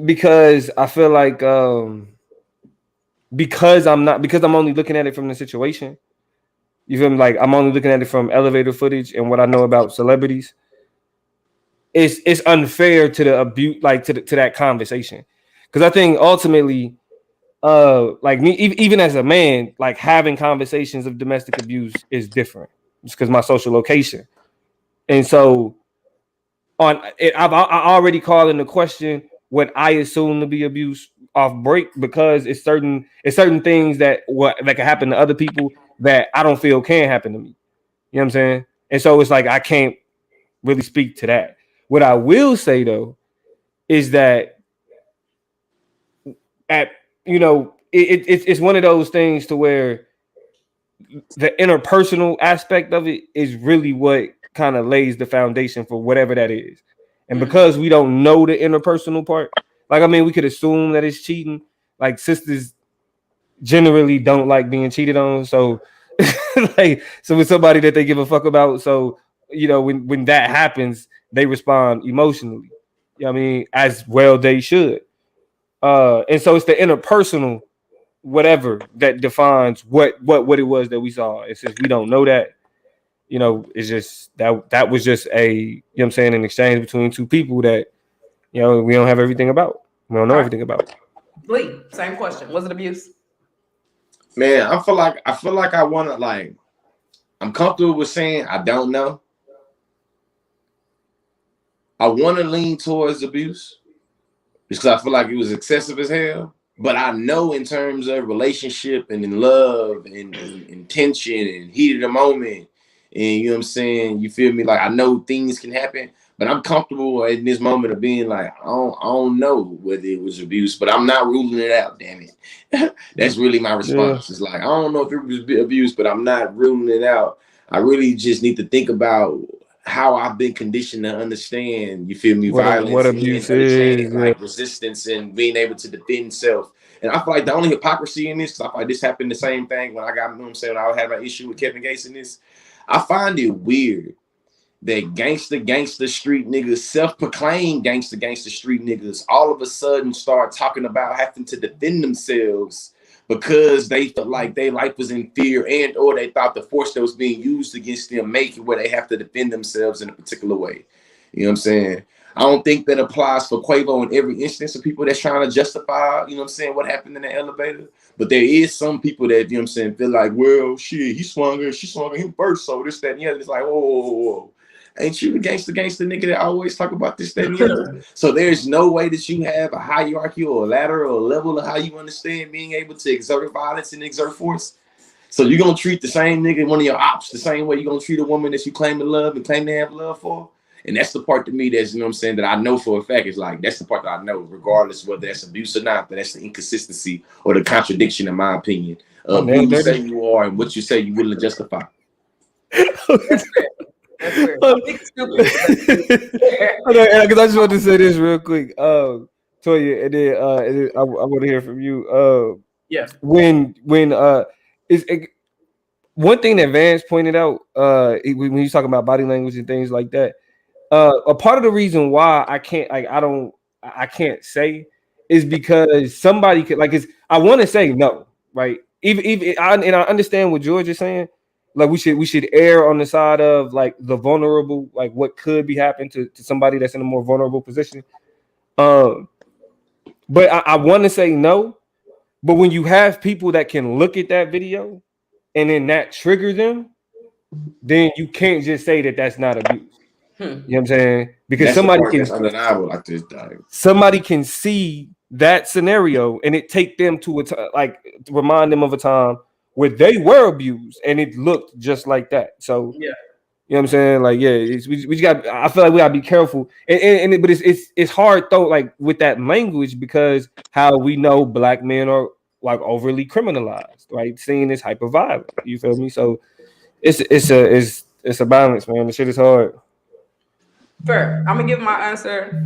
Because I feel like because I'm only looking at it from the situation. You feel me? Like I'm only looking at it from elevator footage and what I know about celebrities. It's unfair to the abuse, like to that conversation, because I think ultimately, like me, even as a man, like having conversations of domestic abuse is different. It's because my social location, and so on it, I already called into question what I assume to be abuse off break, because it's certain things that can happen to other people that I don't feel can happen to me. You know what I'm saying? And so it's like I can't really speak to that. What I will say though is that at it's one of those things to where the interpersonal aspect of it is really what kind of lays the foundation for whatever that is. And because we don't know the interpersonal part, like I mean, we could assume that it's cheating. Like sisters generally don't like being cheated on, so so with somebody that they give a fuck about, so when that happens, they respond emotionally. You know what I mean, as well they should. And so it's the interpersonal whatever that defines what it was that we saw. It's just we don't know that. It's just that was just a what I'm saying, an exchange between two people that we don't have everything about. We don't know everything about.
Lee, same question. Was it abuse?
Man, I feel like I want to, like, I'm comfortable with saying I don't know. I want to lean towards abuse because I feel like it was excessive as hell. But I know in terms of relationship and in love and intention and heat of the moment, and you know what I'm saying, you feel me? Like I know things can happen, but I'm comfortable in this moment of being like, I don't know whether it was abuse, but I'm not ruling it out. Damn it, that's really my response. Yeah. It's like I don't know if it was abuse, but I'm not ruling it out. I really just need to think about how I've been conditioned to understand, you feel me, violence, what abuse is, like resistance and being able to defend self. And I feel like the only hypocrisy in this, I feel like this happened the same thing when I got, you know what I'm saying, when I had an issue with Kevin Gates in this. I find it weird that gangster street niggas, self-proclaimed gangster street niggas, all of a sudden start talking about having to defend themselves because they felt like their life was in fear, and or they thought the force that was being used against them make it where they have to defend themselves in a particular way. You know what I'm saying? I don't think that applies for Quavo in every instance of people that's trying to justify, you know what I'm saying, what happened in the elevator. But there is some people that, you know what I'm saying, feel like, well, shit, he swung her, she swung him first, so this, that, and the other. It's like, whoa. Ain't you the gangster nigga that always talk about this, that, and the other? So there's no way that you have a hierarchy or a ladder or a level of how you understand being able to exert violence and exert force. So you're going to treat the same nigga, one of your ops, the same way you're going to treat a woman that you claim to love and claim to have love for. And that's the part to me that's, you know what I'm saying, that I know for a fact. Is like, that's the part that I know, regardless of whether that's abuse or not, but that's the inconsistency or the contradiction, in my opinion, of who you say you are and what you say you're willing to justify.
That's fair.
Because I just want to say this real quick, Toya, and then I want to hear from you.
Yeah.
When one thing that Vance pointed out, when he's talking about body language and things like that, a part of the reason why I can't say is because somebody could, like, I want to say no, right? Even I understand what George is saying. Like we should err on the side of like the vulnerable, like what could be happening to somebody that's in a more vulnerable position. But I want to say no. But when you have people that can look at that video and then that trigger them, then you can't just say that that's not abuse. You know what I'm saying? Because that's somebody can undeniable, like this guy. Somebody can see that scenario and it take them to to remind them of a time where they were abused and it looked just like that. So
yeah,
you know what I'm saying? Like, yeah, we got. I feel like we gotta be careful, but it's hard though, like with that language, because how we know black men are like overly criminalized, right? Seeing this hyper violent. You feel me? So it's a balance, man. The shit is hard.
Fair. I'm gonna give my answer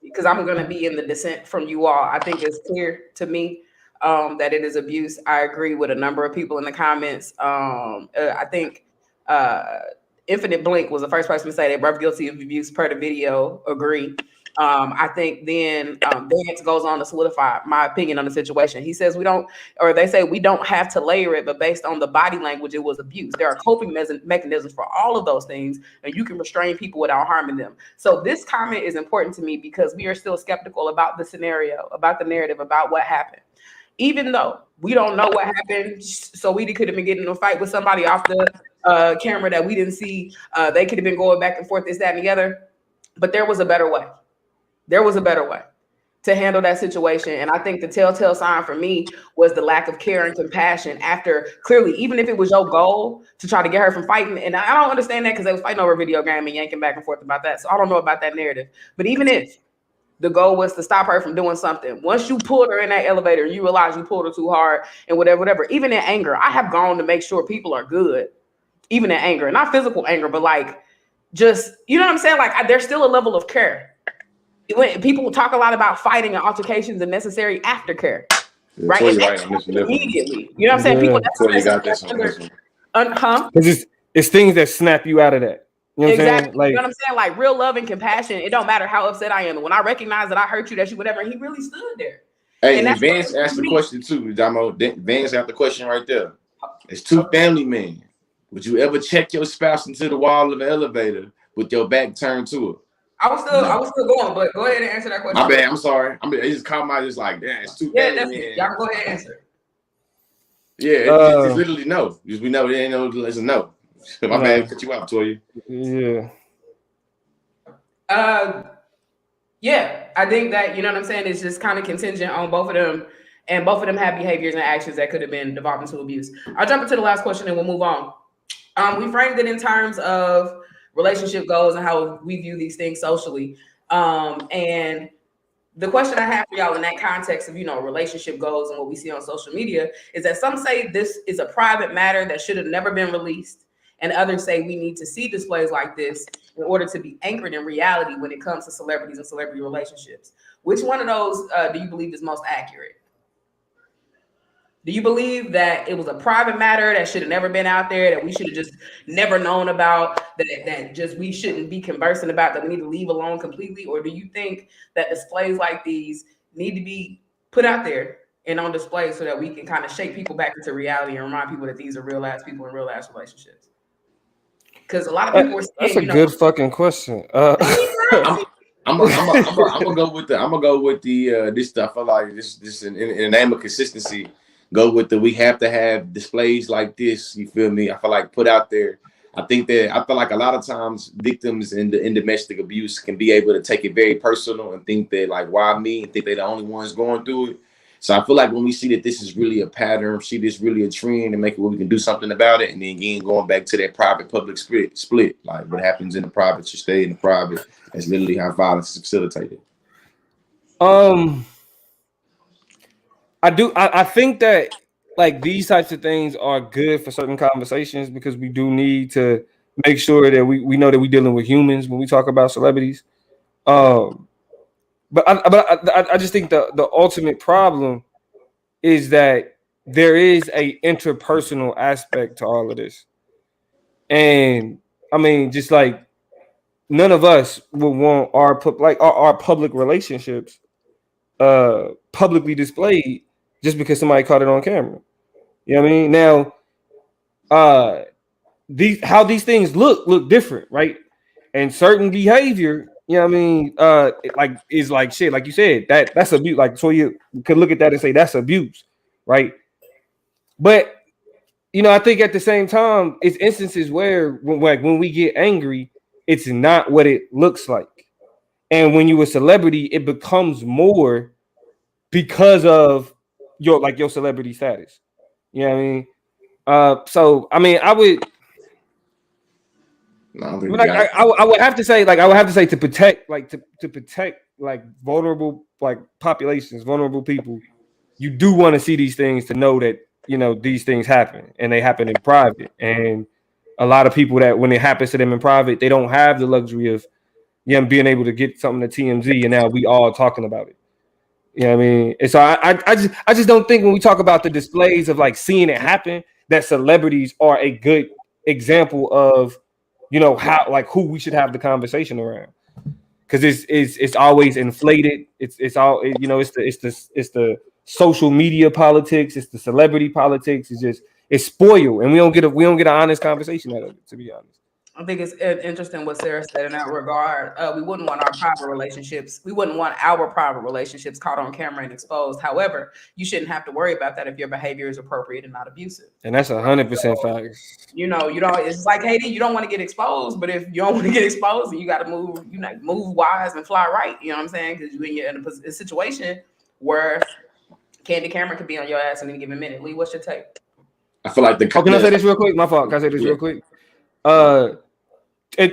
because I'm gonna be in the dissent from you all. I think it's clear to me that it is abuse. I agree with a number of people in the comments. I think Infinite Blink was the first person to say they were guilty of abuse per the video. Agree. I think then Vance goes on to solidify my opinion on the situation. He says they say we don't have to layer it, but based on the body language, it was abuse. There are coping mechanisms for all of those things, and you can restrain people without harming them. So this comment is important to me because we are still skeptical about the scenario, about the narrative, about what happened. Even though we don't know what happened, Saweetie could have been getting in a fight with somebody off the camera that we didn't see. They could have been going back and forth, this, that, and the other. But there was a better way. There was a better way to handle that situation. And I think the telltale sign for me was the lack of care and compassion after, clearly, even if it was your goal to try to get her from fighting. And I don't understand that because they was fighting over a video game and yanking back and forth about that. So I don't know about that narrative. But even if the goal was to stop her from doing something, once you pulled her in that elevator, you realize you pulled her too hard and whatever, even in anger, I have gone to make sure people are good, even in anger, not physical anger, but like just, you know what I'm saying? Like there's still a level of care. When people talk a lot about fighting and altercations and necessary aftercare, right? Immediately, you know what I'm saying? People
because it's things that snap you out of that. You know
exactly.
Saying? Like,
you know what I'm saying? Like real love and compassion. It don't matter how upset I am. When I recognize that I hurt you, that you whatever, he really stood there.
Hey, and Vance asked the question too, Damo. Vance asked the question right there. It's two family men. Would you ever check your spouse into the wall of the elevator with your back turned to her?
I was still going, but go ahead and answer that question.
My bad. I'm sorry. It just caught my just like, damn, it's too bad.
Y'all can go ahead and answer.
Yeah, it's literally no. Because we know there ain't no. It's a no. My bad. Cut you out, Toya.
Yeah.
Yeah. I think that you know what I'm saying. It's just kind of contingent on both of them, and both of them have behaviors and actions that could have been devolved into abuse. I'll jump into the last question and we'll move on. We framed it in terms of relationship goals and how we view these things socially. And the question I have for y'all in that context of, relationship goals and what we see on social media is that some say this is a private matter that should have never been released. And others say we need to see displays like this in order to be anchored in reality when it comes to celebrities and celebrity relationships. Which one of those do you believe is most accurate? Do you believe that it was a private matter that should have never been out there, that we should have just never known about, that just we shouldn't be conversing about, that we need to leave alone completely? Or do you think that displays like these need to be put out there and on display so that we can kind of shake people back into reality and remind people that these are real ass people in real ass relationships? Because a lot of people are saying,
that's a good fucking question.
I'm gonna go with the this stuff. I feel like this in the name of consistency. Go with we have to have displays like this. You feel me? I feel like put out there. I feel like a lot of times victims in domestic abuse can be able to take it very personal and think that like, why me? And think they're the only ones going through it. So I feel like when we see that this is really a pattern, see this really a trend, and make it where we can do something about it, and then again going back to that private public split, like what happens in the private should stay in the private. That's literally how violence is facilitated.
I think that like these types of things are good for certain conversations because we do need to make sure that we know that we're dealing with humans when we talk about celebrities. But I just think the ultimate problem is that there is a interpersonal aspect to all of this. And I mean, just like none of us would want our public relationships publicly displayed just because somebody caught it on camera. You know what I mean? Now, how these things look different, right? And certain behavior, you know what I mean, is like shit, like you said, that's abuse. Like, so you could look at that and say that's abuse, right? But I think at the same time, it's instances where when we get angry, it's not what it looks like. And when you're a celebrity, it becomes more because of your celebrity status. You know what I mean? So I mean, I would have to say to protect vulnerable populations, vulnerable people, you do want to see these things to know that these things happen and they happen in private. And a lot of people that when it happens to them in private, they don't have the luxury of being able to get something to TMZ and now we all talking about it. You know what I mean? And so I just don't think when we talk about the displays of like seeing it happen, that celebrities are a good example of how who we should have the conversation around. because it's always inflated. It's all you know. It's the social media politics. It's the celebrity politics. It's spoiled, and we don't get an honest conversation out of it. To be honest.
I think it's interesting what Sarah said in that regard. We wouldn't want our private relationships. We wouldn't want our private relationships caught on camera and exposed. However, you shouldn't have to worry about that if your behavior is appropriate and not abusive.
And that's 100% facts.
You know, it's like Haiti. You don't want to get exposed, but if you don't want to get exposed, you got to move. Move wise and fly right. You know what I'm saying? Because you're in a situation where Candy Cameron could be on your ass in any given minute. Lee, what's your take?
I feel like
can I say this real quick? My fault. Can I say this real quick?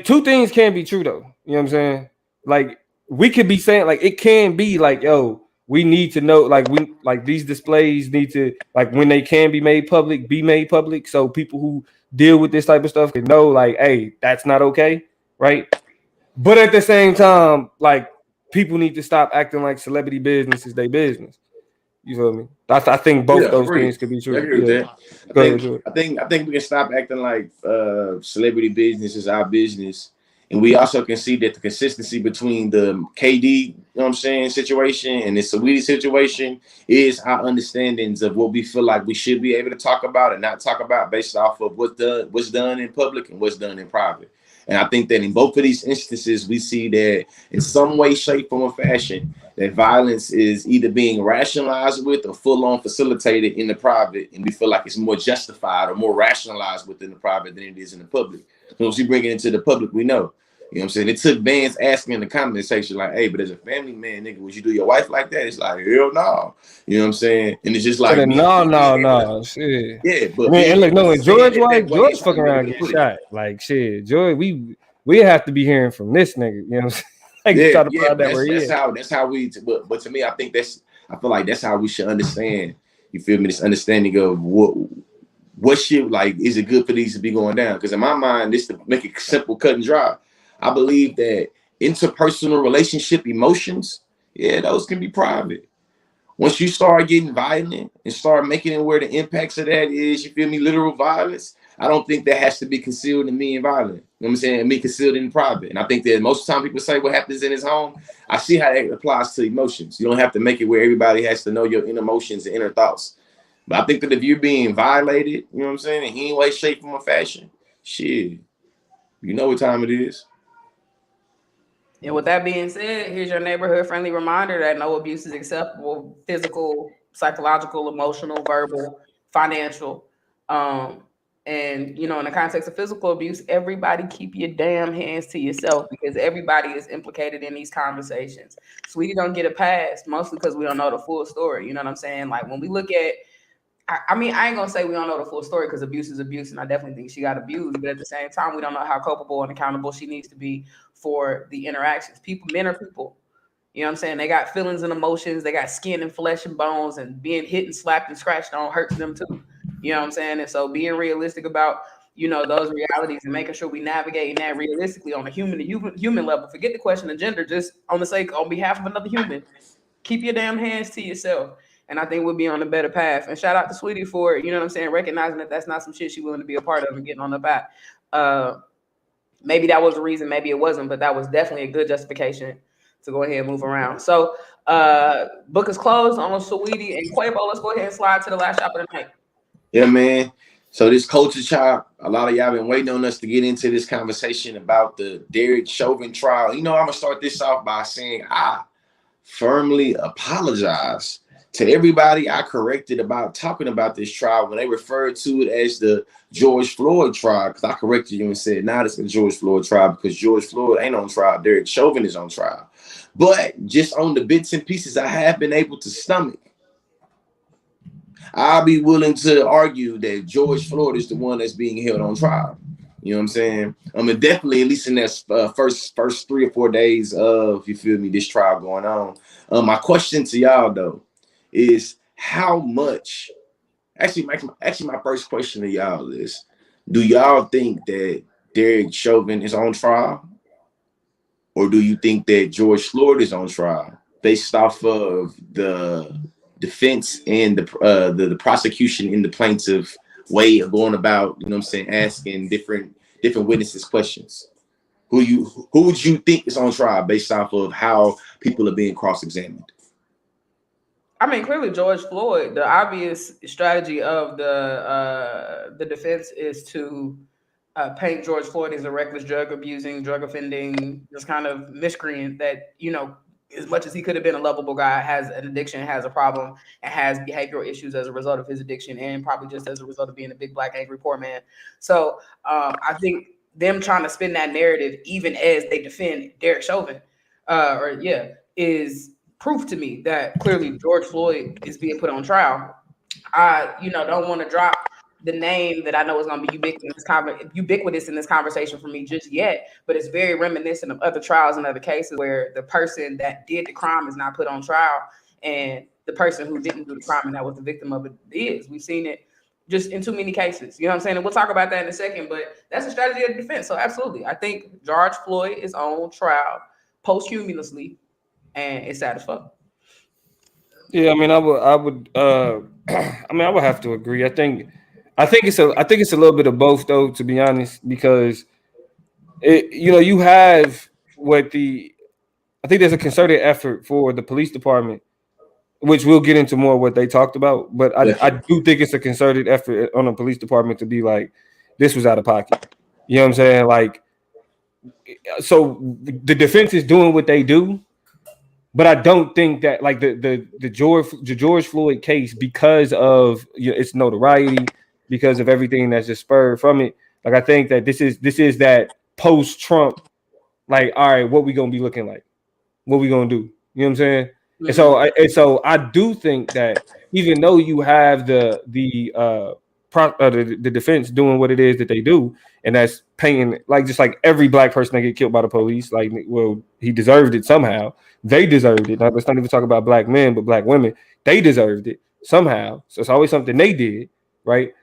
Two things can be true though. You know what I'm saying? Like we could be saying like it can be like, yo, we need to know like these displays need to like when they can be made public. So people who deal with this type of stuff can know like, hey, that's not okay, right? But at the same time, like people need to stop acting like celebrity business is their business. You feel me? I think both those things could be true.
I agree with that. I think we can stop acting like celebrity business is our business. And we also can see that the consistency between the KD, you know what I'm saying, situation and the Saweetie situation is our understandings of what we feel like we should be able to talk about and not talk about based off of what's done in public and what's done in private. And I think that in both of these instances, we see that in some way, shape, form, or fashion, that violence is either being rationalized with or full-on facilitated in the private, and we feel like it's more justified or more rationalized within the private than it is in the public. So once you bring it into the public, we know. You know what I'm saying? It took bands asking in the comment section, like, hey, but as a family man, nigga, would you do your wife like that? It's like, hell no. You know what I'm saying? And it's just like,
no, shit.
Yeah, but
man, look, no, and George fucking around and get shot. Like, shit, George, we have to be hearing from this nigga. You know what I'm saying?
That's how we. But to me, I feel like that's how we should understand. You feel me? This understanding of what shit like is it good for these to be going down? Because in my mind, this to make it simple, cut and dry. I believe that interpersonal relationship emotions, yeah, those can be private. Once you start getting violent and start making it where the impacts of that is, you feel me, literal violence, I don't think that has to be concealed in being violent. You know what I'm saying? And be concealed in private. And I think that most of the time people say what happens in his home, I see how that applies to emotions. You don't have to make it where everybody has to know your inner emotions and inner thoughts. But I think that if you're being violated, you know what I'm saying, in any way, shape, form, or fashion, shit, you know what time it is.
And with that being said, here's your neighborhood friendly reminder that no abuse is acceptable: physical, psychological, emotional, verbal, financial. And in the context of physical abuse, everybody keep your damn hands to yourself because everybody is implicated in these conversations. Saweetie don't get a pass, mostly because we don't know the full story. You know what I'm saying? Like when we look at, I ain't gonna say we don't know the full story because abuse is abuse, and I definitely think she got abused. But at the same time, we don't know how culpable and accountable she needs to be for the interactions. Men are people. You know what I'm saying? They got feelings and emotions. They got skin and flesh and bones, and being hit and slapped and scratched on hurts them too. You know what I'm saying? And so being realistic about, those realities and making sure we navigating that realistically on a human level. Forget the question of gender, just on behalf of another human. Keep your damn hands to yourself. And I think we'll be on a better path. And shout out to Saweetie for, recognizing that that's not some shit she's willing to be a part of and getting on the back. Maybe that was the reason, maybe it wasn't, but that was definitely a good justification to go ahead and move around. So book is closed on Saweetie and Quavo. Let's go ahead and slide to the last shop of the night.
Yeah, man. So this culture chop, a lot of y'all been waiting on us to get into this conversation about the Derek Chauvin trial. I'm going to start this off by saying I firmly apologize to everybody I corrected about talking about this trial when they referred to it as the George Floyd trial, because I corrected you and said, nah, this is the George Floyd trial because George Floyd ain't on trial. Derek Chauvin is on trial. But just on the bits and pieces I have been able to stomach, I'll be willing to argue that George Floyd is the one that's being held on trial. You know what I'm saying? And definitely, at least in that first 3 or 4 days of, you feel me, this trial going on. My question to y'all, though, is how much, actually my first question to y'all is, do y'all think that Derek Chauvin is on trial? Or do you think that George Floyd is on trial based off of the defense and the prosecution in the plaintiff way of going about, asking different witnesses questions? who would you think is on trial based off of how people are being cross-examined?
I mean, clearly George Floyd. The obvious strategy of the defense is to paint George Floyd as a reckless drug abusing, drug offending, just kind of miscreant that, you know, as much as he could have been a lovable guy, has an addiction, has a problem, and has behavioral issues as a result of his addiction, and probably just as a result of being a big black angry poor man. So I think them trying to spin that narrative, even as they defend Derek Chauvin, is proof to me that clearly George Floyd is being put on trial. I, don't want to drop the name that I know is going to be ubiquitous in this conversation for me just yet, but it's very reminiscent of other trials and other cases where the person that did the crime is not put on trial, and the person who didn't do the crime and that was the victim of it is. We've seen it just in too many cases. You know what I'm saying? And we'll talk about that in a second, but that's a strategy of the defense. So absolutely, I think George Floyd is on trial posthumously, and it's sad as fuck.
Yeah, I mean, I would, I would have to agree. I think it's a little bit of both, though, to be honest, because you have I think there's a concerted effort for the police department, which we'll get into more of what they talked about, but I do think it's a concerted effort on the police department to be like, this was out of pocket. You know what I'm saying? Like, so the defense is doing what they do. But I don't think that like the George Floyd case, because of its notoriety, because of everything that's just spurred from it. Like, I think that this is that post-Trump, like, all right, what we gonna be looking like? What we gonna do? You know what I'm saying? Mm-hmm. And so I do think that even though you have the defense doing what it is that they do, and that's paying, like, just like every black person that get killed by the police, like, well, he deserved it somehow. They deserved it. Now, let's not even talk about black men, but black women, they deserved it somehow. So it's always something they did, right?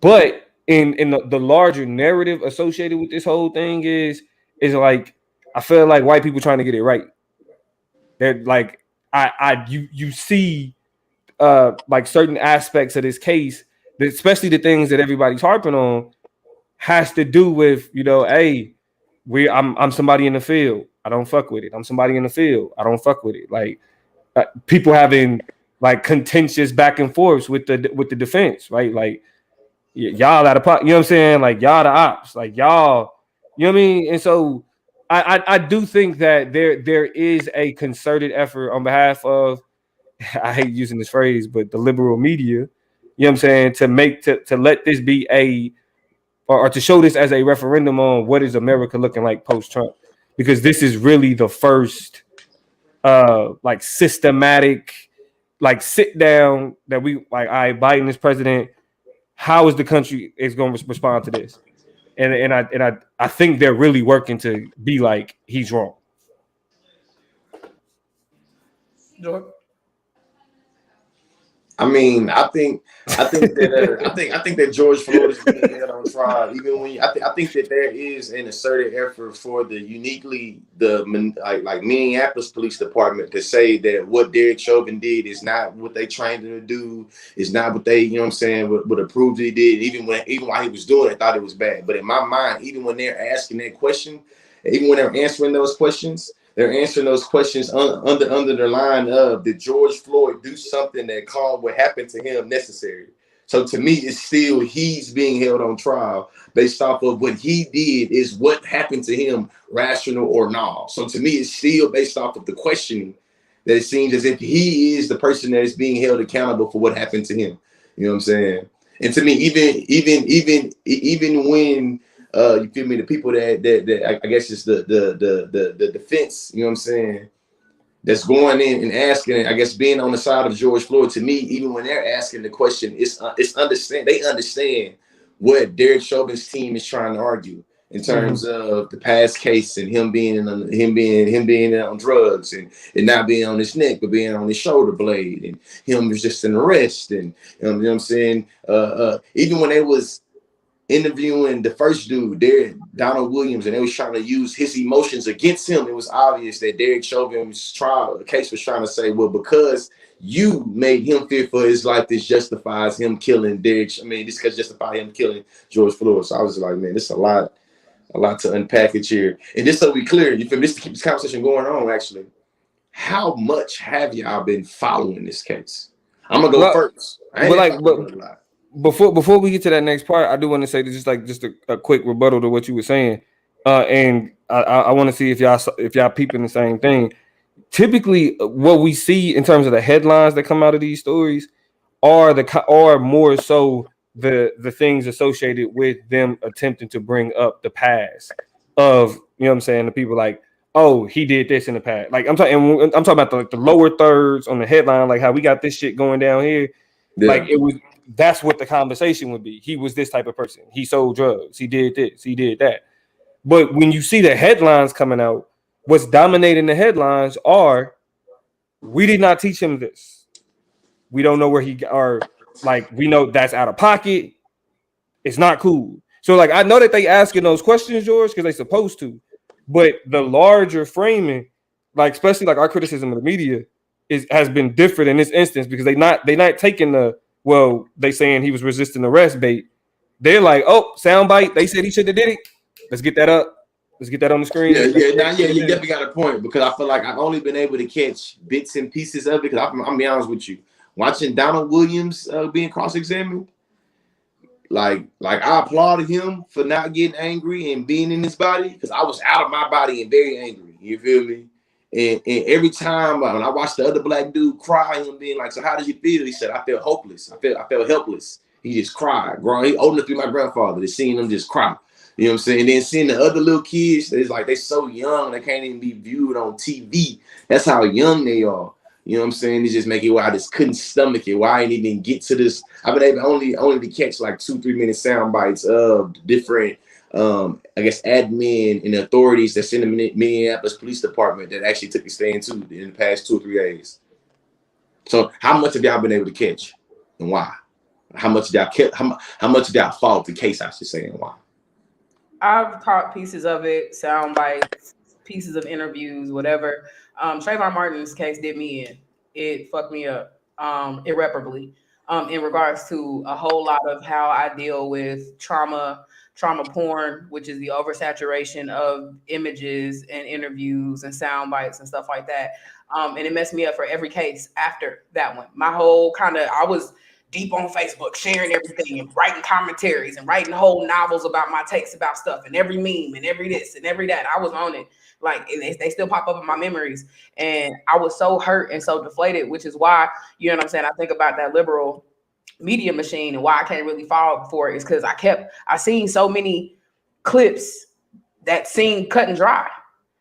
But in the larger narrative associated with this whole thing is like, I feel like white people trying to get it right. They're like, you see like certain aspects of this case, especially the things that everybody's harping on, has to do with, hey, I'm somebody in the field, I don't fuck with it. I'm somebody in the field, I don't fuck with it. Like, people having like contentious back and forths with the defense, right? Like, y'all out of pocket, you know what I'm saying? Like, y'all the ops, like, y'all, you know what I mean? And so I do think that there is a concerted effort on behalf of, I hate using this phrase, but the liberal media, you know what I'm saying, to let this be or to show this as a referendum on what is America looking like post-Trump, because this is really the first like systematic, like, sit down that we like, all right, Biden is president, how is the country is going to respond to this? And I think they're really working to be like, he's wrong.
George? I mean, I think that George Floyd is being held on trial. Even when I think that there is an asserted effort for the Minneapolis Police Department to say that what Derek Chauvin did is not what they trained him to do, is not what they, would approve he did. Even while he was doing it, I thought it was bad. But in my mind, even when they're asking that question, even when they're answering those questions, they're answering those questions under the line of, did George Floyd do something that called what happened to him necessary? So to me, it's still, he's being held on trial based off of what he did, is what happened to him rational or not. So to me, it's still based off of the questioning that it seems as if he is the person that is being held accountable for what happened to him. You know what I'm saying? And to me, even when you feel me, the people that I guess it's the defense, you know what I'm saying, that's going in and asking, I guess, being on the side of George Floyd, to me, even when they're asking the question, it's they understand what Derek Chauvin's team is trying to argue in terms of the past case and him being on drugs and not being on his neck, but being on his shoulder blade, and him resisting arrest, and you know what I'm saying. Even when they was interviewing the first dude, Donald Williams, and they was trying to use his emotions against him, it was obvious that Derek Chauvin's case was trying to say, well, because you made him fear for his life, this justifies him killing Derek. I mean, this could justify him killing George Floyd. So I was like, man, this is a lot A lot to unpack it here. And just so we clear, you feel me? Just to keep this conversation going on, actually. How much have y'all been following this case? I'm gonna go first.
Before we get to that next part, I do want to say just a quick rebuttal to what you were saying, and I want to see if y'all peeping the same thing. Typically, what we see in terms of the headlines that come out of these stories are more so the things associated with them attempting to bring up the past of, you know what I'm saying, the people like, oh, he did this in the past. Like I'm talking about the lower thirds on the headline, like how we got this shit going down here. Yeah. Like that's what the conversation would be. He was this type of person. He sold drugs. He did this. He did that. But when you see the headlines coming out, what's dominating the headlines are, we did not teach him this. We don't know where we know that's out of pocket. It's not cool. So like, I know that they asking those questions, George, because they supposed to, but the larger framing, like especially like our criticism of the media has been different in this instance, because they not taking they saying he was resisting arrest bait. They're like, oh, soundbite. They said he shouldn't have did it. Let's get that up. Let's get that on the screen.
You definitely got a point, because I feel like I've only been able to catch bits and pieces of it. Because I'm be honest with you, watching Donald Williams being cross-examined, like I applauded him for not getting angry and being in his body, because I was out of my body and very angry. You feel me? And every time when I watched the other black dude cry, him being like, "So how did you feel?" He said, "I felt hopeless. I felt helpless." He just cried. He old enough to be my grandfather. To seeing him just cry. You know what I'm saying? And then seeing the other little kids, it's like they're so young, they can't even be viewed on TV. That's how young they are. You know what I'm saying? It just make it why I just couldn't stomach it. Why I didn't even get to this. I've been able only to catch like 2-3 minute sound bites of different, I guess, admin and authorities that's in the Minneapolis Police Department that actually took a stand too in the past 2 or 3 days. So how much have y'all been able to catch, and why? How much did y'all follow the case, I should say, and why?
I've caught pieces of it, sound bites, pieces of interviews, whatever. Trayvon Martin's case did me in. It fucked me up irreparably in regards to a whole lot of how I deal with trauma porn, which is the oversaturation of images and interviews and sound bites and stuff like that. And it messed me up for every case after that one. My whole I was deep on Facebook, sharing everything and writing commentaries and writing whole novels about my takes about stuff and every meme and every this and every that. I was on it. Like, they still pop up in my memories. And I was so hurt and so deflated, which is why, you know what I'm saying, I think about that liberal media machine and why I can't really fall for it is because I seen so many clips that seemed cut and dry,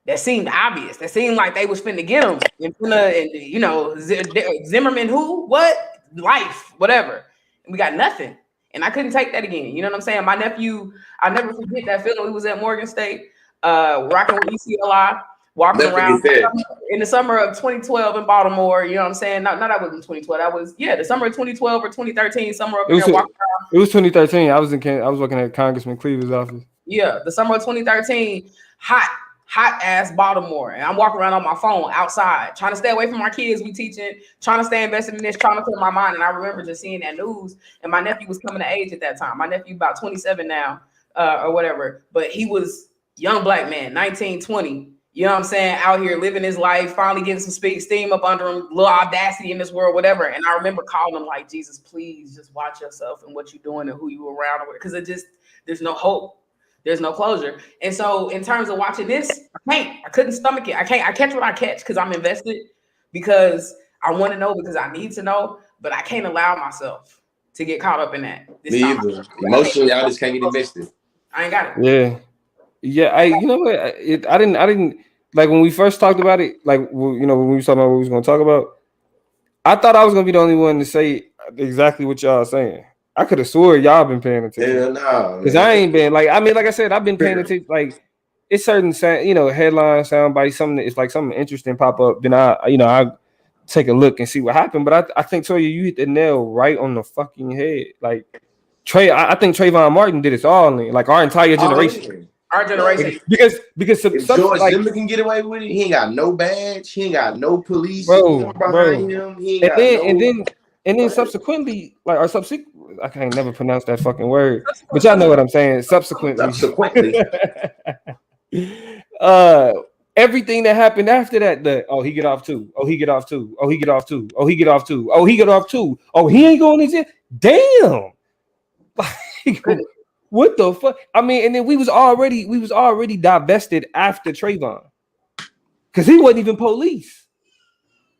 that seemed obvious, that seemed like they was finna get them. And you know, Zimmerman who? What? Life, whatever. And we got nothing. And I couldn't take that again. You know what I'm saying? My nephew, I'll never forget that feeling. We was at Morgan State, rocking with ECLI, walking around in the summer of 2012 in Baltimore. You know what I'm saying? No, that wasn't 2012. That was, the summer of 2012 or 2013, somewhere up there walking around.
It was 2013. I was working at Congressman Cleaver's office.
Yeah, the summer of 2013, hot ass Baltimore, and I'm walking around on my phone outside, trying to stay away from our kids. We teaching, trying to stay invested in this, trying to clear my mind. And I remember just seeing that news, and my nephew was coming of age at that time. My nephew about 27 now, or whatever, but he was young black man, 19, 20. You know what I'm saying? Out here living his life, finally getting some steam up under him, little audacity in this world, whatever. And I remember calling him like, Jesus, please just watch yourself and what you're doing and who you around, because there's no hope. There's no closure. And so in terms of watching this, I couldn't stomach it. I catch what I catch because I'm invested, because I want to know, because I need to know, but I can't allow myself to get caught up in that.
Me either. Emotionally, I just can't get invested.
I ain't got it.
Yeah. Yeah. You know what? I didn't like when we first talked about it, like, you know, when we was talking about what we was going to talk about, I thought I was going to be the only one to say exactly what y'all are saying. I could have swore y'all been paying attention.
Yeah, no,
because I ain't been like I said, I've been paying attention. Like, it's certain headline sound bites, something that it's like something interesting pop up. Then I take a look and see what happened. But I think Toya, you hit the nail right on the fucking head. Like I think Trayvon Martin did it all in, like, our entire generation.
Our generation.
Because
if George Zimmer can get away with it, he ain't got no badge, he ain't got no police behind him. He ain't got
and then subsequently, like, I can't never pronounce that fucking word, but y'all know what I'm saying. Subsequently. Everything that happened after that, he get off too. Oh, he get off too. Oh, he get off too. Oh, he get off too. Oh, he get off too. Oh, he ain't going to jail. Damn. What the fuck? I mean, and then we was already divested after Trayvon. Because he wasn't even police.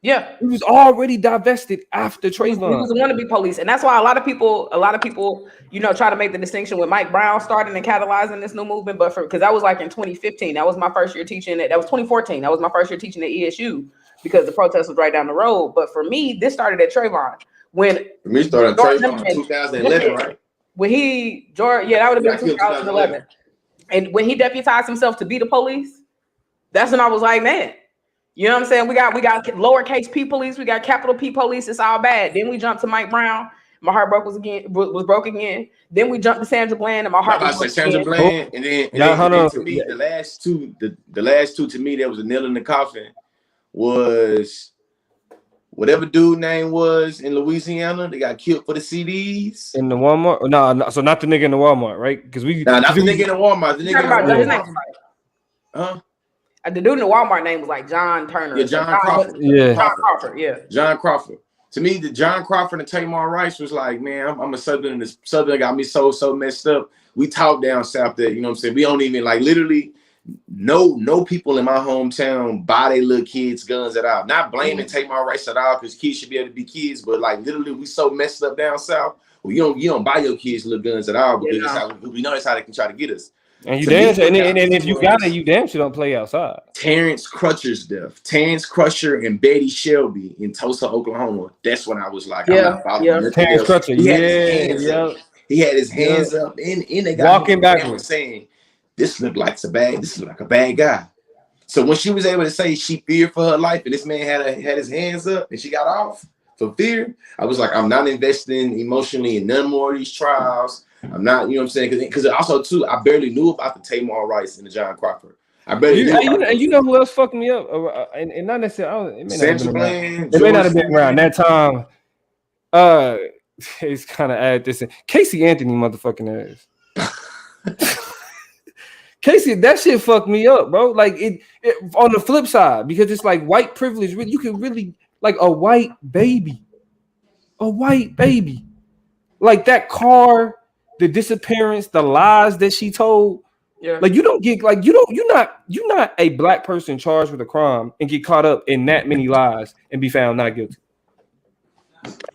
Yeah,
he was already divested after Trayvon.
He was want to be police, and that's why a lot of people, try to make the distinction with Mike Brown starting and catalyzing this new movement. But because that was like in 2015, that was my first year teaching. That was 2014. That was my first year teaching at ESU because the protest was right down the road. But for me, this started at Trayvon.
Started Trayvon in 2011, right?
That would have been 2011. And when he deputized himself to be the police, that's when I was like, man. You know what I'm saying? We got lowercase p police, we got capital P police. It's all bad. Then we jumped to Mike Brown. My heart was broke again. Then we jumped to Sandra Bland, and my heart was broke
Sandra Bland, and then to me, the last two to me, that was a nail in the coffin. Was whatever dude name was in Louisiana, they got killed for the CDs
in the Walmart. No, so not the nigga in the Walmart, right? Because
not the nigga in the Walmart. The nigga
Huh? The dude in the Walmart name was like John Turner.
Yeah, John Crawford. John Crawford. To me, the John Crawford and Tamar Rice was like, man, I'm a Southern, and this Southern got me so messed up. We talk down south that, you know what I'm saying? We don't even literally no people in my hometown buy their little kids guns at all. Not blaming Tamar Rice at all, because kids should be able to be kids, but literally we so messed up down south. Well, you don't buy your kids little guns at all, because we know that's how they can try to get us.
And you damn sure, and if you got it, you damn sure don't play outside.
Terrence Crutcher's death. Terrence Crutcher and Betty Shelby in Tulsa, Oklahoma. That's when I was like,
Terrence Crutcher.
He had his hands up in the guy
walking backwards,
saying, "This looked like a bad guy." So when she was able to say she feared for her life, and this man had his hands up, and she got off for fear, I was like, I'm not investing emotionally in none more of these trials. I'm not, you know what I'm saying? Because also too, I barely knew about the Tamar Rice and the John Crawford. I barely knew.
And you know who else fucked me up? And not necessarily.
It
may not have been around that time. It's kind of add this in. Casey Anthony, motherfucking ass. Casey, that shit fucked me up, bro. Like it on the flip side, because it's like white privilege. You can really like a white baby, like that car. The disappearance, the lies that she told, like you don't get, like you're not a black person charged with a crime and get caught up in that many lies and be found not guilty.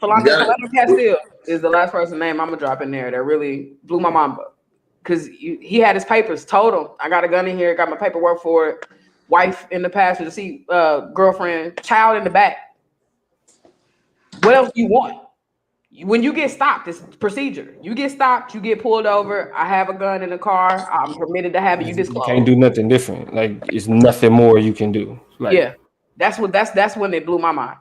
Philando Castile is the last person name I'm gonna drop in there that really blew my mind up, because he had his papers. Told him, I got a gun in here, got my paperwork for it. Wife in the passenger seat, girlfriend, child in the back. What else do you want? When you get stopped, it's procedure. You get stopped, you get pulled over. I have a gun in the car. I'm permitted to have it. You disclose.
You can't do nothing different. Like it's nothing more you can do. Like,
that's when it blew my mind.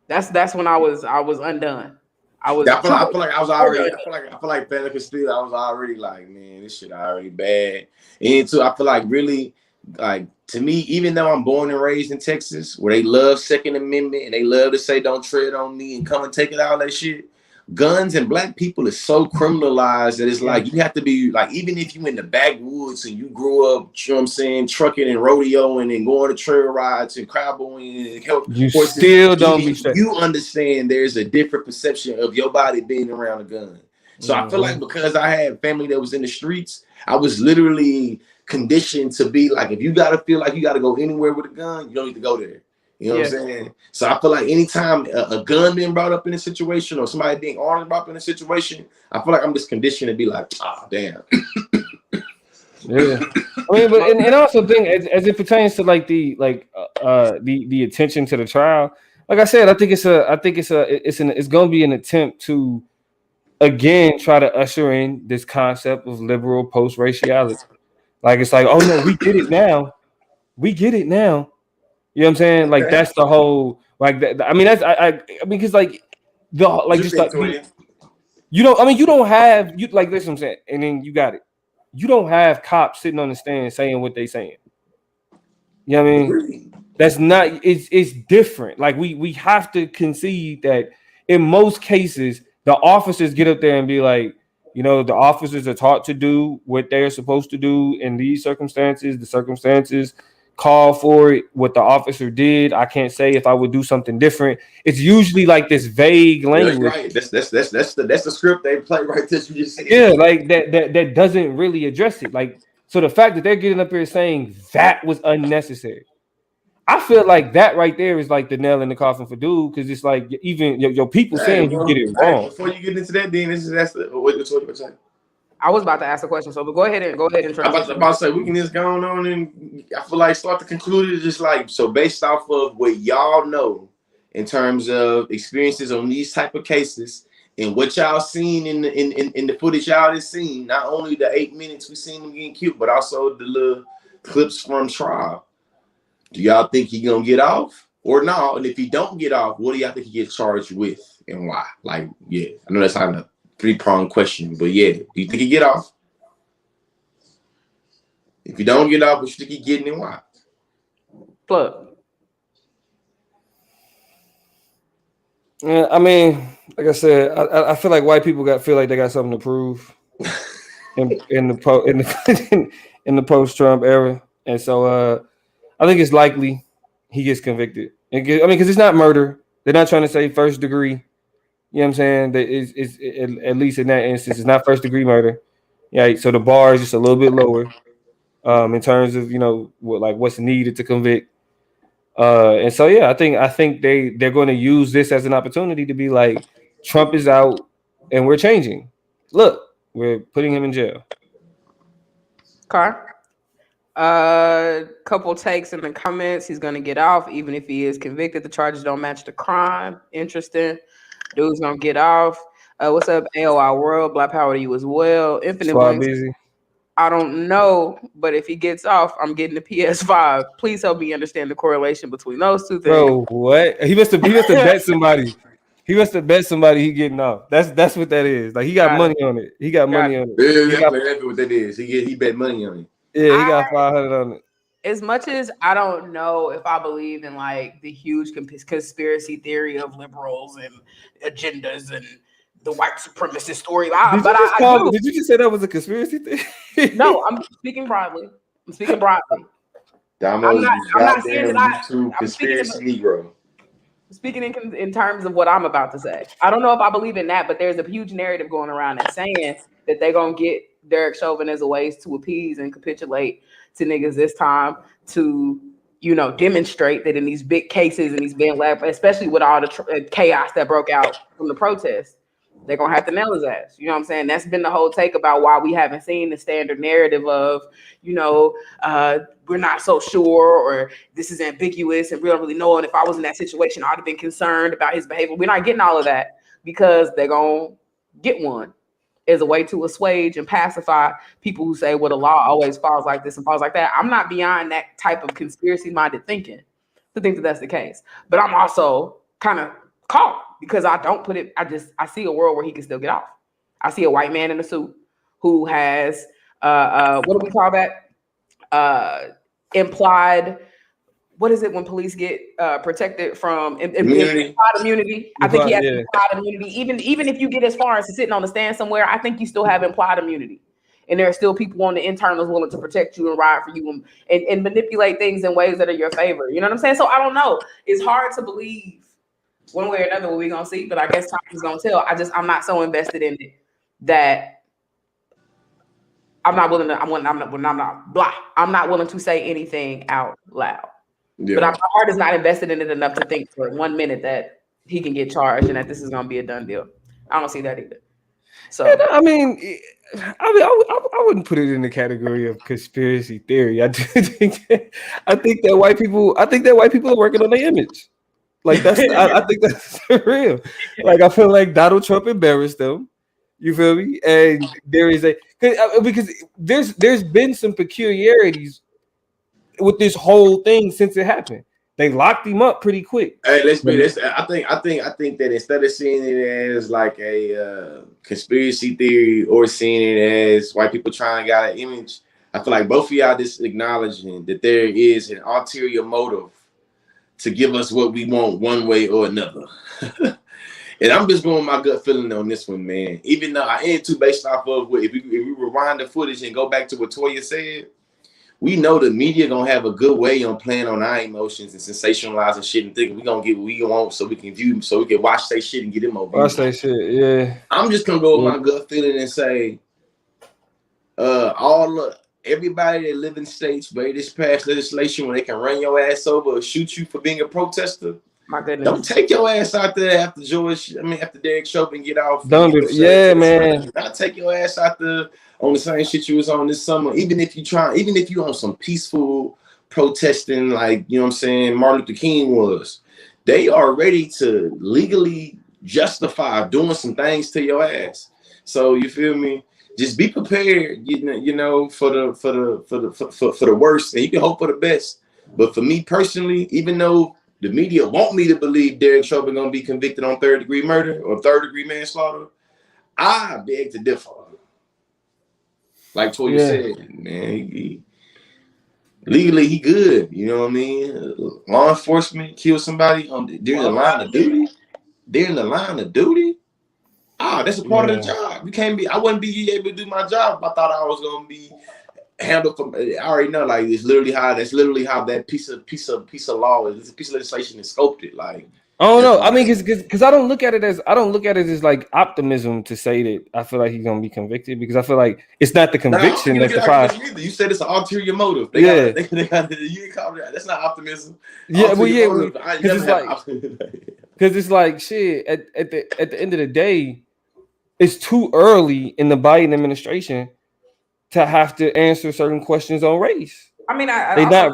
That's when I was undone. I feel
like I was already. I feel like Pelican Steel. I was already like, man, this shit already bad. And too, I feel like really, like, to me, even though I'm born and raised in Texas, where they love Second Amendment and they love to say don't tread on me and come and take it all that shit, guns and black people is so criminalized that it's like you have to be like, even if you in the backwoods and you grew up, you know what I'm saying, trucking and rodeoing and going to trail rides and cowboying and
you horses, still don't be straight.
You understand there's a different perception of your body being around a gun. So I feel like because I had family that was in the streets, I was literally conditioned to be like, if you gotta feel like you gotta go anywhere with a gun, you don't need to go there. You know what I'm saying? So I feel like anytime a gun being brought up in a situation or somebody being armed brought up in a situation, I feel like I'm just conditioned to be like, damn.
Yeah, I mean, but and also think as it pertains to like the attention to the trial. Like I said, I think it's going to be an attempt to again try to usher in this concept of liberal post-raciality. Like it's like, oh no, we get it now. You know what I'm saying? Like that's the whole like that. I mean, that's I mean, because like the like just like you don't. I mean, you don't have you like this. What I'm saying, and then you got it. You don't have cops sitting on the stand saying what they saying. You know what I mean? That's not. It's different. Like we have to concede that in most cases the officers get up there and be like, you know, the officers are taught to do what they're supposed to do in these circumstances. The circumstances call for it. What the officer did, I can't say if I would do something different. It's usually like this vague language.
Right. That's the script they play right there. You just said.
Yeah, like that doesn't really address it. Like, so the fact that they're getting up here saying that was unnecessary, I feel like that right there is like the nail in the coffin for dude, because it's like even your people saying you get it wrong.
Before you get into that, then that's what you're saying.
I was about to ask a question, so but go ahead and
I'm about to say we can just go on and I feel like start to conclude it just like so based off of what y'all know in terms of experiences on these type of cases and what y'all seen in the footage y'all has seen, not only the 8 minutes we seen him getting killed, but also the little clips from trial. Do y'all think he gonna get off or no? And if he don't get off, what do y'all think he gets charged with and why? Like, yeah, I know that's not a 3-pronged question, but yeah, do you think he get off? If you don't get off, what you think he getting and why?
Plug.
Yeah, I mean, like I said, I feel like white people feel like they got something to prove in the post-Trump era, and so I think it's likely he gets convicted. I mean, because it's not murder. They're not trying to say first degree. You know what I'm saying? That is at least in that instance, it's not first degree murder. Yeah, so the bar is just a little bit lower in terms of, you know, what's needed to convict. And so yeah, I think they're going to use this as an opportunity to be like, Trump is out and we're changing. Look, we're putting him in jail.
Okay. Couple takes in the comments. He's gonna get off even if he is convicted. The charges don't match the crime. Interesting. Dude's gonna get off. What's up, AOI World? Black Power to you as well. Infinite Blinks. I don't know, but if he gets off, I'm getting the PS5. Please help me understand the correlation between those two things.
Bro, what? He must have bet somebody. He must have bet somebody he getting off. That's what that is. Like he got money on it. He got money on it.
Yeah, that's what that is. He bet money on it.
Yeah, he got 500 on it.
As much as I don't know if I believe in like the huge conspiracy theory of liberals and agendas and the white supremacist story,
did you just say that was a conspiracy theory?
No, I'm speaking broadly. I'm not saying that I'm
conspiracy Negro.
Speaking in terms of what I'm about to say. I don't know if I believe in that, but there's a huge narrative going around and saying that they're gonna get Derek Chauvin as a ways to appease and capitulate to niggas this time to, you know, demonstrate that in these big cases and these big lab, especially with all the chaos that broke out from the protests, they're gonna have to nail his ass. You know what I'm saying? That's been the whole take about why we haven't seen the standard narrative of, you know, we're not so sure, or this is ambiguous and we don't really know. And if I was in that situation, I'd have been concerned about his behavior. We're not getting all of that because they're gonna get one as a way to assuage and pacify people who say, well, the law always falls like this and falls like that. I'm not beyond that type of conspiracy-minded thinking to think that that's the case. But I'm also kind of caught because I don't put it, I see a world where he can still get off. I see a white man in a suit who has, what do we call that? Implied, what is it when police get protected from implied immunity? I think he has implied immunity. Even if you get as far as sitting on the stand somewhere, I think you still have implied immunity. And there are still people on the internals willing to protect you and ride for you and manipulate things in ways that are your favor. You know what I'm saying? So I don't know. It's hard to believe one way or another what we're gonna see, but I guess time is gonna tell. I'm not so invested in it that I'm not willing to say anything out loud. Yeah. But my heart is not invested in it enough to think for 1 minute that he can get charged and that this is going to be a done deal. I don't see that either. So
I wouldn't put it in the category of conspiracy theory. I think that white people are working on their image. Like that's I think that's real. Like I feel like Donald Trump embarrassed them. You feel me? And there is because there's been some peculiarities with this whole thing since it happened. They locked him up pretty quick.
Hey, let's be this. I think that instead of seeing it as like a conspiracy theory or seeing it as white people trying to get an image, I feel like both of y'all just acknowledging that there is an ulterior motive to give us what we want one way or another. And I'm just going my gut feeling on this one, man. Even though I am too based off of what if we rewind the footage and go back to what Toya said, we know the media gonna have a good way on playing on our emotions and sensationalizing shit and thinking we gonna get what we want so we can view, so we can watch that shit and get them more views.
Watch that shit, yeah.
I'm just gonna go with my gut feeling and say, everybody that live in states where this past legislation where they can run your ass over or shoot you for being a protester.
My goodness.
Don't take your ass out there after after Derek Chauvin get off.
Don't do it. Yeah, man.
Not take your ass out there on the same shit you was on this summer. Even if you on some peaceful protesting, like, you know what I'm saying, Martin Luther King was, they are ready to legally justify doing some things to your ass. So you feel me? Just be prepared, you know, for the worst, and you can hope for the best. But for me personally, even though the media want me to believe Derek Chauvin gonna be convicted on third-degree murder or third-degree manslaughter, I beg to differ. Like Toya said, man, legally he good. You know what I mean? Law enforcement kill somebody during the line of duty. During the line of duty. That's a part of the job. You can't be. I wouldn't be able to do my job if I thought I was gonna be handled from. I already know, like, that's literally how that piece of law is. This piece of legislation is sculpted. Like,
I don't know. I mean, because I don't look at it as like optimism to say that I feel like he's gonna be convicted, because I feel like it's not the conviction that's the problem.
You said it's an ulterior motive. They got you call it. That's not optimism.
Yeah, because it's like shit. At the end of the day, it's too early in the Biden administration to have to answer certain questions on race.
I mean,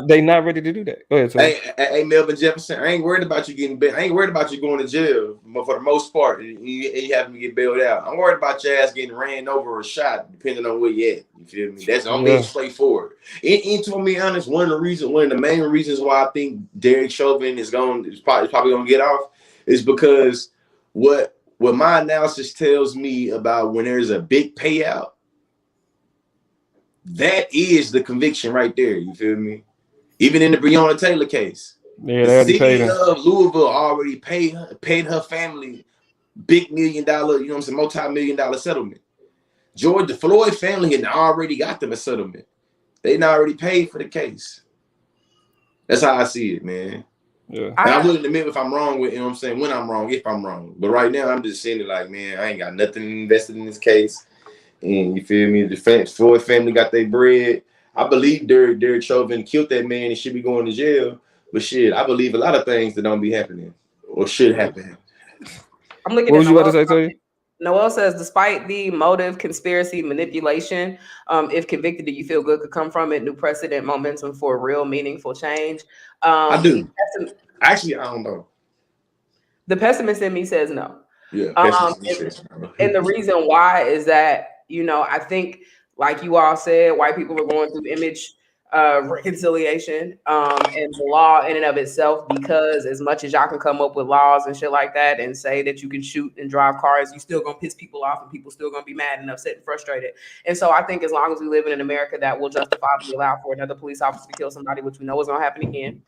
they not ready to do that. Go ahead.
Hey, Melvin Jefferson, I ain't worried about you getting bailed. I ain't worried about you going to jail, but for the most part, you having to get bailed out. I'm worried about your ass getting ran over or shot, depending on where you at. You feel me? That's I'm being straightforward. And to be honest, one of the main reasons why I think Derek Chauvin is probably going to get off is because what my analysis tells me about when there's a big payout, that is the conviction right there. You feel me? Even in the Breonna Taylor case, the city of Louisville already paid her family big $1 million, you know what I'm saying, multi-million-dollar settlement. The Floyd family had already got them a settlement. They already paid for the case. That's how I see it, man. Yeah. And I'm willing to admit if I'm wrong with, you know what I'm saying, when I'm wrong, if I'm wrong. But right now, I'm just saying it like, man, I ain't got nothing invested in this case. And you feel me? The Floyd family got their bread. I believe Derek Chauvin killed that man and should be going to jail. But shit, I believe a lot of things that don't be happening or should happen.
I'm looking. What was you about to say, Toya? Noel says, despite the motive, conspiracy, manipulation, if convicted, do you feel good could come from it? New precedent, momentum for real, meaningful change.
I do. Actually, I don't know.
The pessimist in me says no.
Yeah.
And the reason why is that, you know, I think, like you all said, white people were going through image reconciliation and the law in and of itself, because as much as y'all can come up with laws and shit like that and say that you can shoot and drive cars, you still gonna piss people off and people still gonna be mad and upset and frustrated. And so I think as long as we live in an America that will justifiably allow for another police officer to kill somebody, which we know is gonna happen again,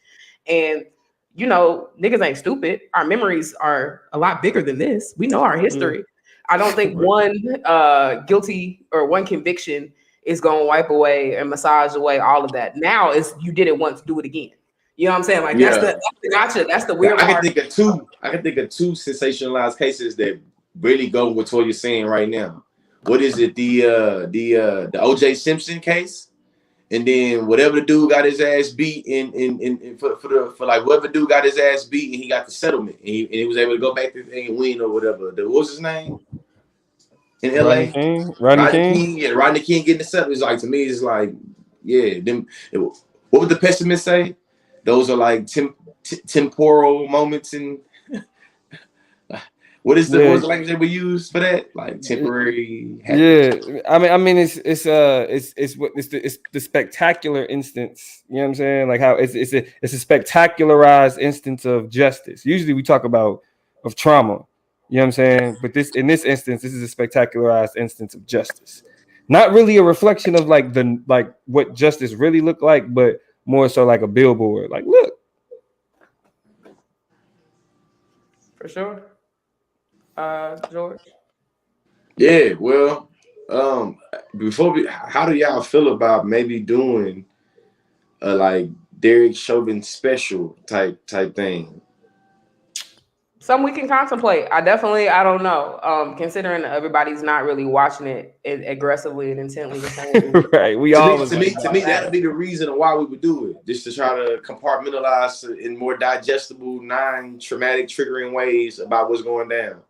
and you know, niggas ain't stupid. Our memories are a lot bigger than this. We know our history. I don't think one guilty or one conviction is going to wipe away and massage away all of that. Now it's you did it once, do it again. You know what I'm saying? Like that's the gotcha. That's the weird part. I
can think of two sensationalized cases that really go with what you're saying right now. What is it? The O.J. Simpson case, and then whatever the dude got his ass beat for like whoever dude got his ass beat and he got the settlement and he was able to go back to the thing and win or whatever. What's his name? In LA, Rodney King. Yeah, Rodney King getting the settlement. It's like, to me, it's like, yeah. What would the pessimist say? Those are like temporal moments in. What is the language that we use for that? Like temporary. Happiness.
Yeah, I mean, it's the spectacular instance. You know what I'm saying? Like how it's a spectacularized instance of justice. Usually we talk about of trauma. You know what I'm saying? But in this instance, this is a spectacularized instance of justice. Not really a reflection of like what justice really looked like, but more so like a billboard. Like, look.
For sure. George?
Yeah, well, how do y'all feel about maybe doing a like Derek Chauvin special type thing?
Something we can contemplate. I don't know. Considering everybody's not really watching it aggressively and intently the same.
Right. We
To
all
me,
was
to
like,
me, to me, that'd be the reason why we would do it, just to try to compartmentalize in more digestible, non-traumatic, triggering ways about what's going down.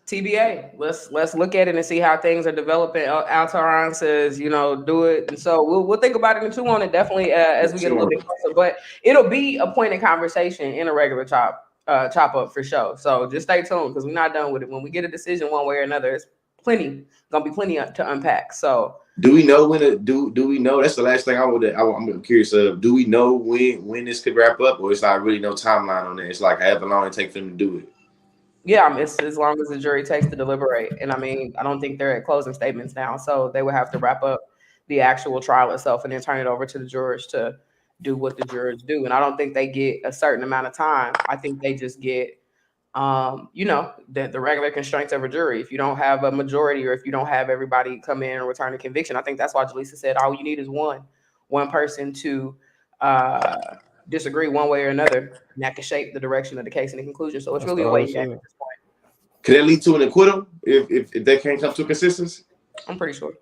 TBA. Let's look at it and see how things are developing. Altaron says, do it, and so we'll think about it and chew on it definitely as we get a little bit closer. But it'll be a point of conversation in a regular chop up for sure. So just stay tuned because we're not done with it. When we get a decision one way or another, it's gonna be plenty to unpack. So
do we know when do we know? That's the last thing I'm curious of. Do we know when this could wrap up, or it's not really no timeline on it? It's like however long it takes them to do it.
Yeah, it's as long as the jury takes to deliberate. And I mean, I don't think they're at closing statements now. So they would have to wrap up the actual trial itself and then turn it over to the jurors to do what the jurors do. And I don't think they get a certain amount of time. I think they just get, the regular constraints of a jury. If you don't have a majority or if you don't have everybody come in and return a conviction, I think that's why Jaleesa said all you need is one person to disagree one way or another, and that can shape the direction of the case and the conclusion. So it's really a waiting game at this point.
Could that lead to an acquittal if they can't come to a consensus?
I'm pretty sure.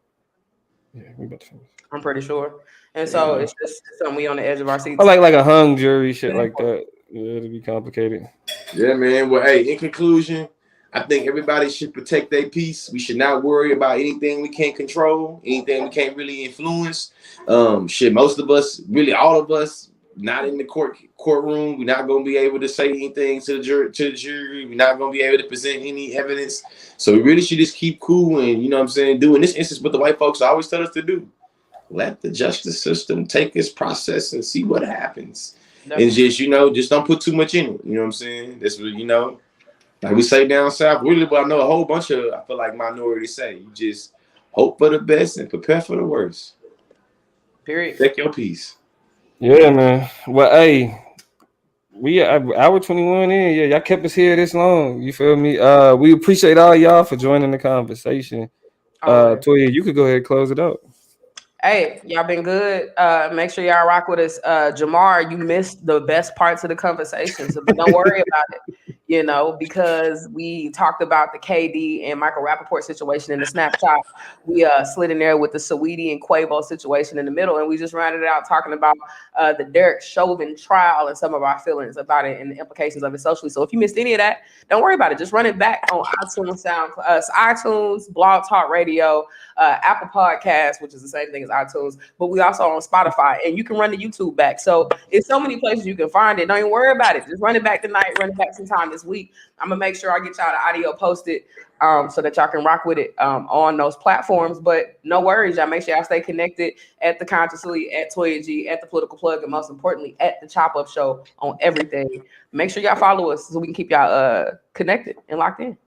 Yeah, we about to finish.
I'm pretty sure. And so it's just something we on the edge of our seats.
I like a hung jury, shit like that. Yeah, it'll be complicated.
Yeah, man. Well, hey, in conclusion, I think everybody should protect their peace. We should not worry about anything we can't control, anything we can't really influence. Most of us, really all of us, not in the courtroom. We're not going to be able to say anything to the jury. We're not going to be able to present any evidence. So we really should just keep cool and, you know what I'm saying, do in this instance what the white folks always tell us to do. Let the justice system take its process and see what happens. Definitely. And just don't put too much in it. You know what I'm saying? That's what, like we say down south, really, but I know a whole bunch of, I feel like minorities say, you just hope for the best and prepare for the worst.
Period.
Take your peace.
Yeah, man. Well, hey, we hour 21 in. Yeah, y'all kept us here this long. You feel me? We appreciate all y'all for joining the conversation. Toya, you could go ahead and close it out.
Hey, y'all been good. Make sure y'all rock with us. Jamar, you missed the best parts of the conversation, so don't worry about it. Because we talked about the KD and Michael Rappaport situation in the Snapchat. We slid in there with the Saweetie and Quavo situation in the middle, and we just rounded it out talking about the Derek Chauvin trial and some of our feelings about it and the implications of it socially. So if you missed any of that, don't worry about it. Just run it back on iTunes, Blog Talk Radio, Apple Podcasts, which is the same thing as iTunes, but we also on Spotify, and you can run the YouTube back. So it's so many places you can find it. Don't even worry about it. Just run it back tonight, run it back sometime this week. I'm gonna make sure I get y'all the audio posted so that y'all can rock with it on those platforms. But no worries, y'all. Make sure y'all stay connected at the Consciously, at Toya G, at the Political Plug, and most importantly, at the Chop Up Show on everything. Make sure y'all follow us so we can keep y'all connected and locked in.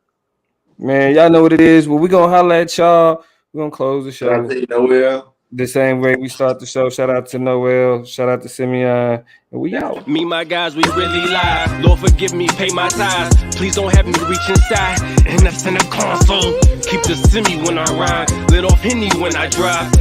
Man, y'all know what it is. Well, we're gonna holler at y'all. We're gonna close the show.
Noel.
The same way we start the show. Shout out to Noel. Shout out to Simeon. And we out.
Me, my guys, we really live. Lord, forgive me, pay my tithes. Please don't have me reach inside. And that's in the console. Keep the semi when I ride. Lit off Henny when I drive.